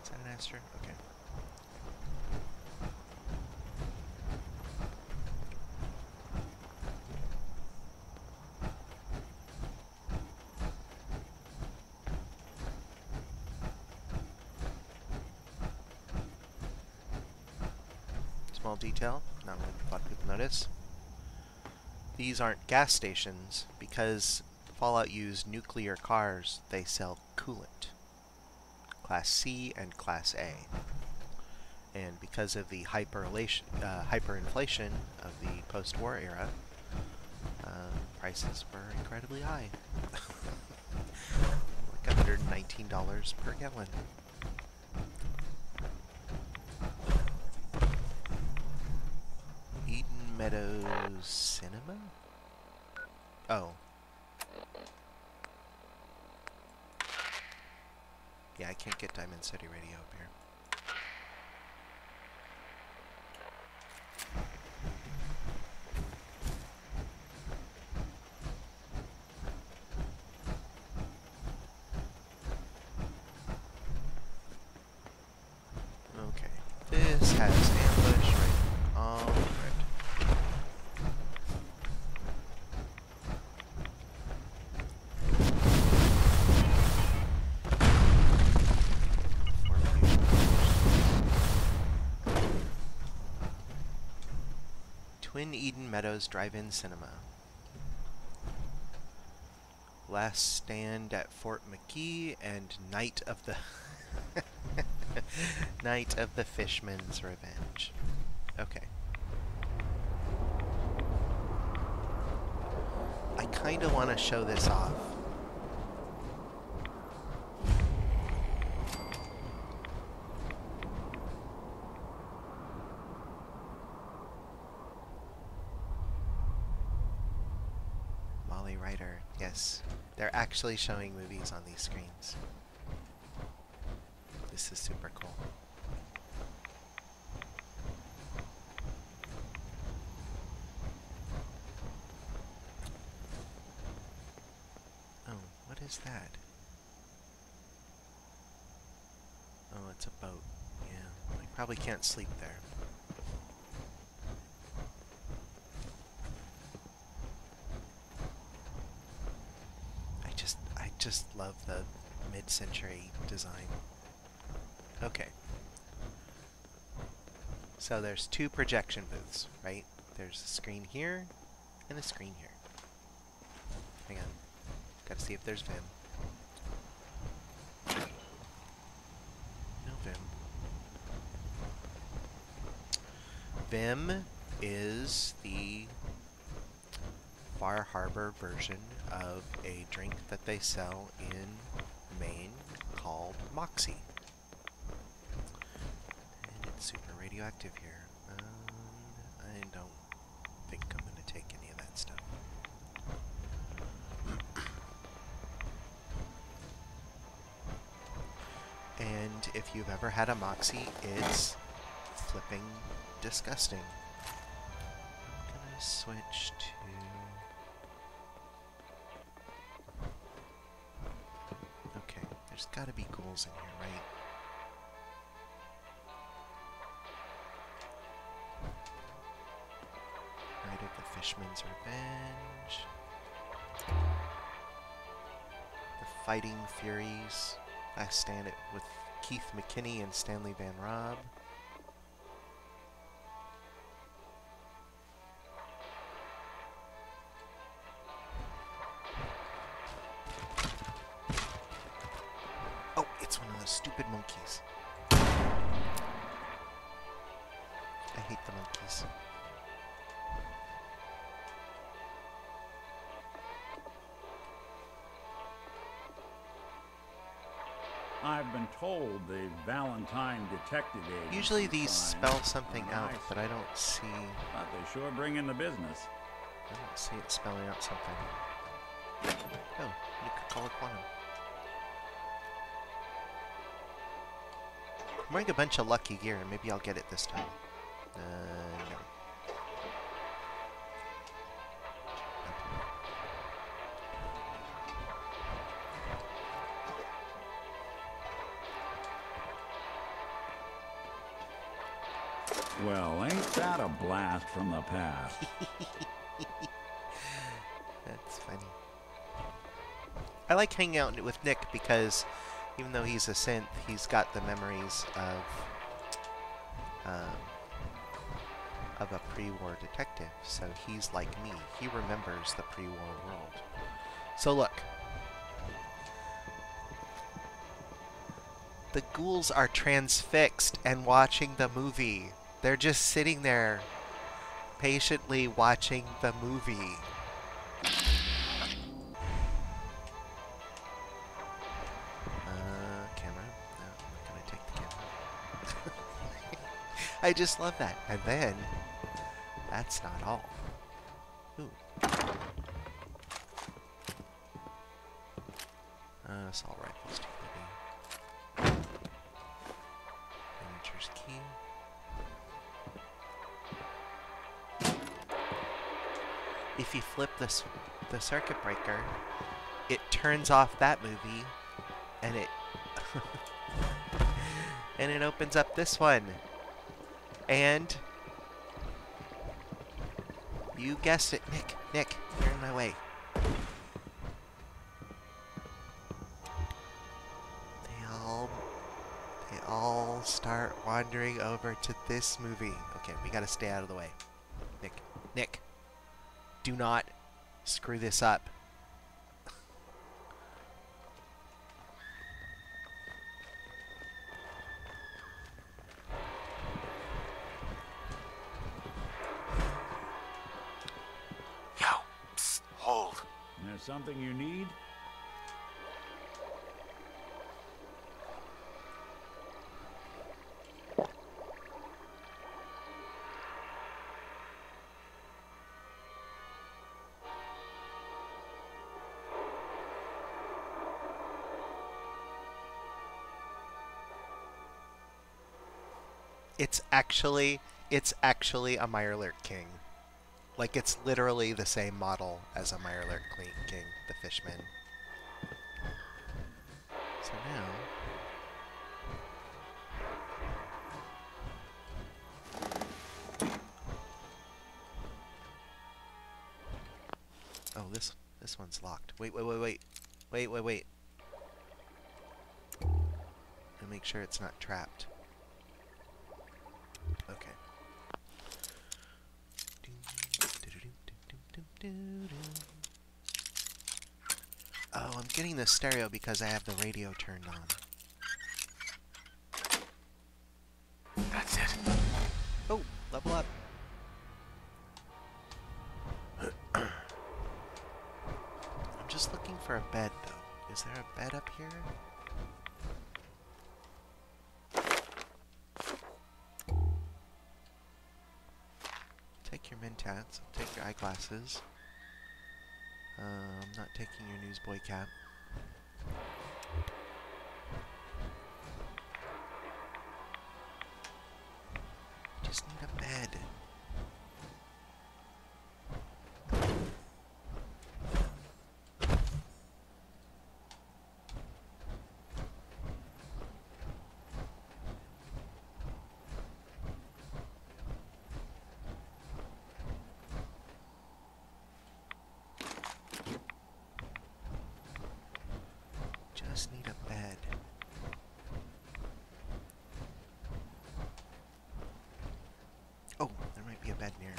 Is that an Aster? Okay. Small detail, not what a lot of people notice. These aren't gas stations. Because Fallout used nuclear cars, they sell coolant. Class C and Class A. And because of the hyperinflation of the post-war era, prices were incredibly high. Like $119 per gallon. Eden Meadows Cinema? Oh. Yeah, I can't get Diamond City Radio up here. Okay, this has ambush right on the Twin Eden Meadows Drive-In Cinema. Last Stand at Fort McKee and Night of the Night of the Fishman's Revenge. Okay. I kind of want to show this off. Molly Ryder, yes. They're actually showing movies on these screens. This is super cool. Oh, what is that? Oh, it's a boat. Yeah, I probably can't sleep there. I just love the mid-century design. Okay. So there's two projection booths, right? There's a screen here and a screen here. Hang on. Gotta see if there's Vim. No Vim. Vim is the Far Harbor version of a drink that they sell in Maine called Moxie. And it's super radioactive here. I don't think I'm going to take any of that stuff. And if you've ever had a Moxie, it's flipping disgusting. I'm going to switch to... Okay, there's got to be ghouls in here, right? Night of the Fishman's Revenge. The Fighting Furies. Last Stand with Keith McKinney and Stanley Van Robb. Oh, it's one of those stupid monkeys. I hate the monkeys. I've been told the Valentine Detective Agency. Usually these spell something out, but I don't see... But they sure bring in the business. I don't see it spelling out something. Oh, you could call it quantum. I'm wearing a bunch of lucky gear, and maybe I'll get it this time. No. Well, ain't that a blast from the past? That's funny. I like hanging out with Nick because even though he's a synth, he's got the memories of a pre-war detective. So he's like me. He remembers the pre-war world. So look. The ghouls are transfixed and watching the movie. They're just sitting there, patiently watching the movie. Camera? No, I'm not gonna take the camera. I just love that. And then, that's not all. Ooh. Assault rifles, too, maybe. key. If you flip the circuit breaker, it turns off that movie, and it and it opens up this one. And you guessed it, Nick, you're in my way. They all start wandering over to this movie. Okay, we gotta stay out of the way. Nick, do not screw this up. Yo, psst, hold. There's something you need? It's actually a Mirelurk King. Like, it's literally the same model as a Mirelurk King, the Fishman. So now... Oh, this one's locked. Wait. Let me make sure it's not trapped. Okay. Oh, I'm getting the stereo because I have the radio turned on. That's it. Oh, level up. I'm just looking for a bed, though. Is there a bed up here? Take your mentats. I'll take your eyeglasses. I'm not taking your newsboy cap. Just need a bed. Just need a bed. Oh, there might be a bed near.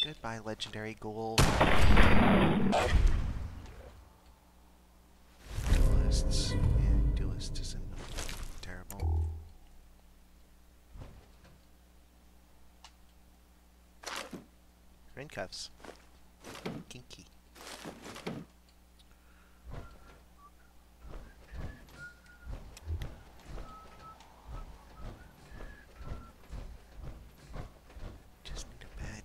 Goodbye, legendary ghoul. Duelists. Yeah, duelist isn't terrible. Handcuffs. Kinky. Just need a bed.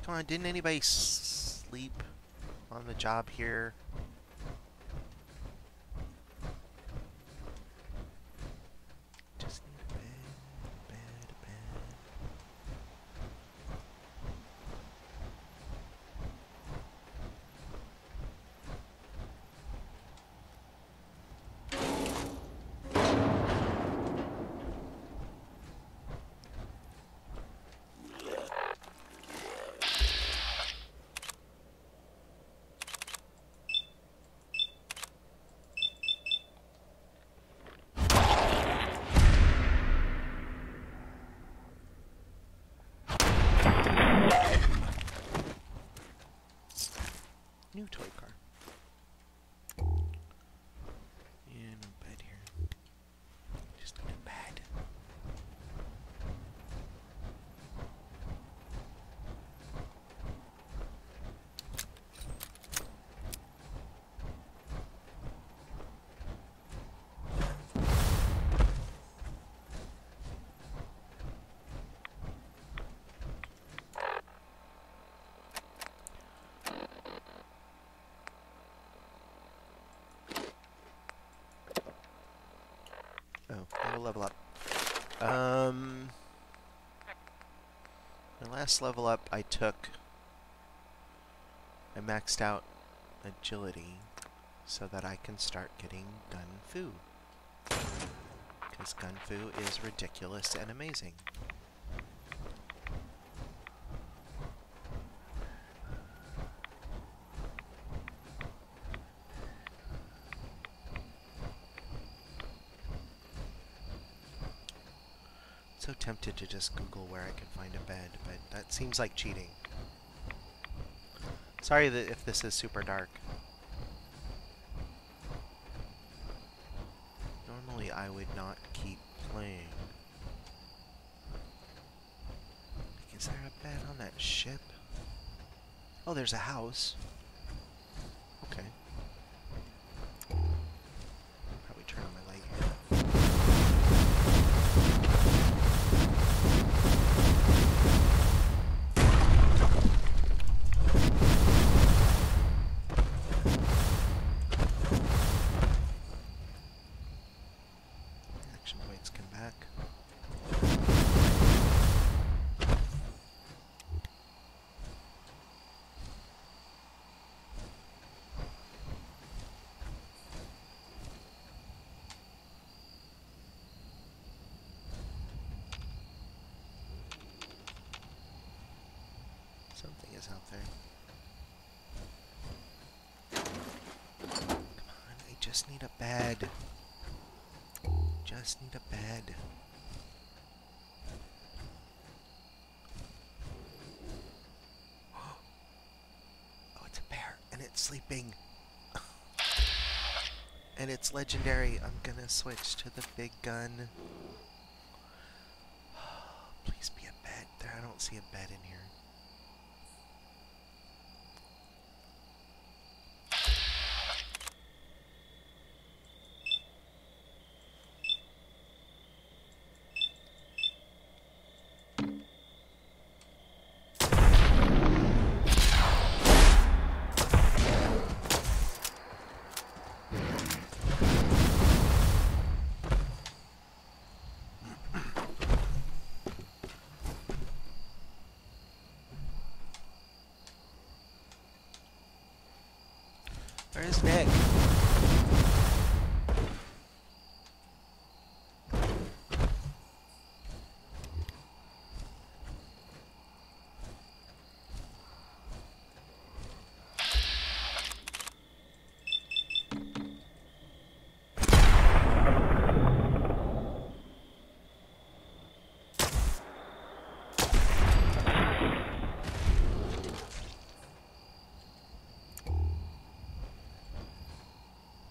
Come on, didn't anybody sleep on the job here? Just need a bed. level up. My last level up I maxed out agility so that I can start getting gun fu. Because gun fu is ridiculous and amazing. So tempted to just Google where I can find a bed, but that seems like cheating. Sorry that if this is super dark. Normally I would not keep playing. Like, is there a bed on that ship? Oh, there's a house. Okay. Probably turn on my light here. Action points come back. Something is out there. Come on, I just need a bed. Just need a bed. Oh, it's a bear, and it's sleeping. And it's legendary. I'm gonna switch to the big gun. Please be a bed. There, I don't see a bed in here. Where's Nick?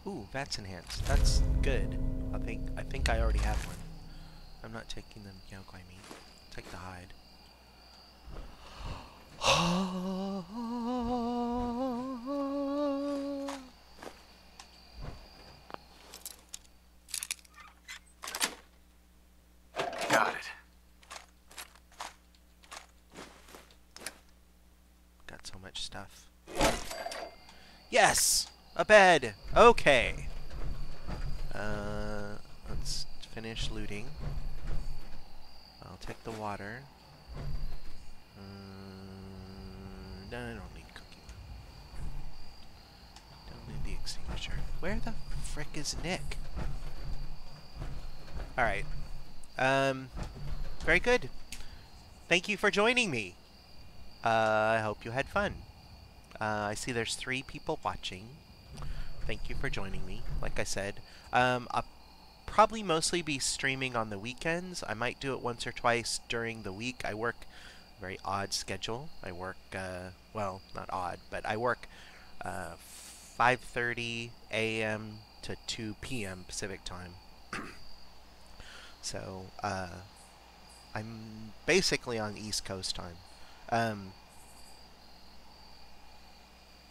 Ooh, that's enhanced. That's good. I think I already have one. I'm not taking the Yaogwai meat. I'll take the hide. Got it. Got so much stuff. Yes! A bed! Okay. Let's finish looting. I'll take the water. No, I don't need cooking. Don't need the extinguisher. Where the frick is Nick? Alright. Very good. Thank you for joining me. I hope you had fun. I see there's 3 people watching. Thank you for joining me. Like I said, I'll probably mostly be streaming on the weekends. I might do it once or twice during the week. I work a very odd schedule. I work, well, not odd, but I work 5:30 a.m. to 2 p.m. Pacific time. So, I'm basically on East Coast time.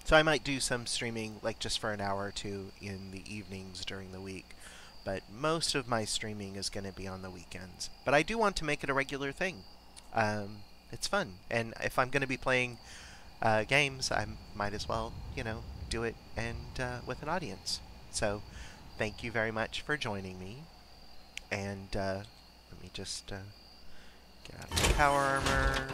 So I might do some streaming, like just for an hour or two in the evenings during the week. But most of my streaming is going to be on the weekends. But I do want to make it a regular thing. It's fun. And if I'm going to be playing games, I might as well, you know, do it and with an audience. So thank you very much for joining me. And let me just get out the power armor.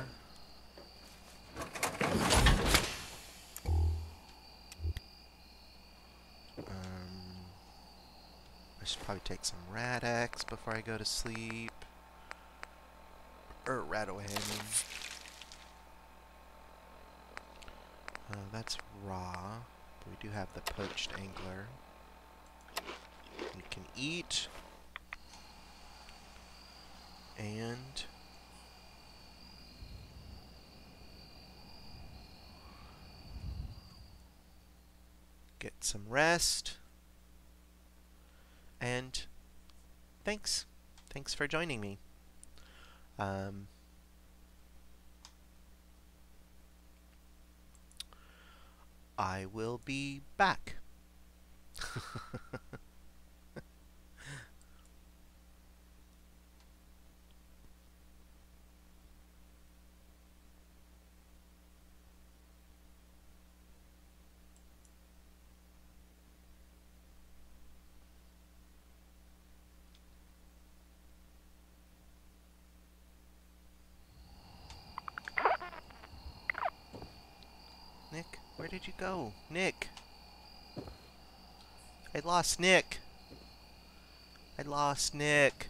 I should probably take some Rad-X before I go to sleep. Or Rad-Away, I mean. That's raw. But we do have the poached angler. We can eat. And get some rest. And thanks. Thanks for joining me. I will be back. Nick, where did you go? Nick! I lost Nick! I lost Nick!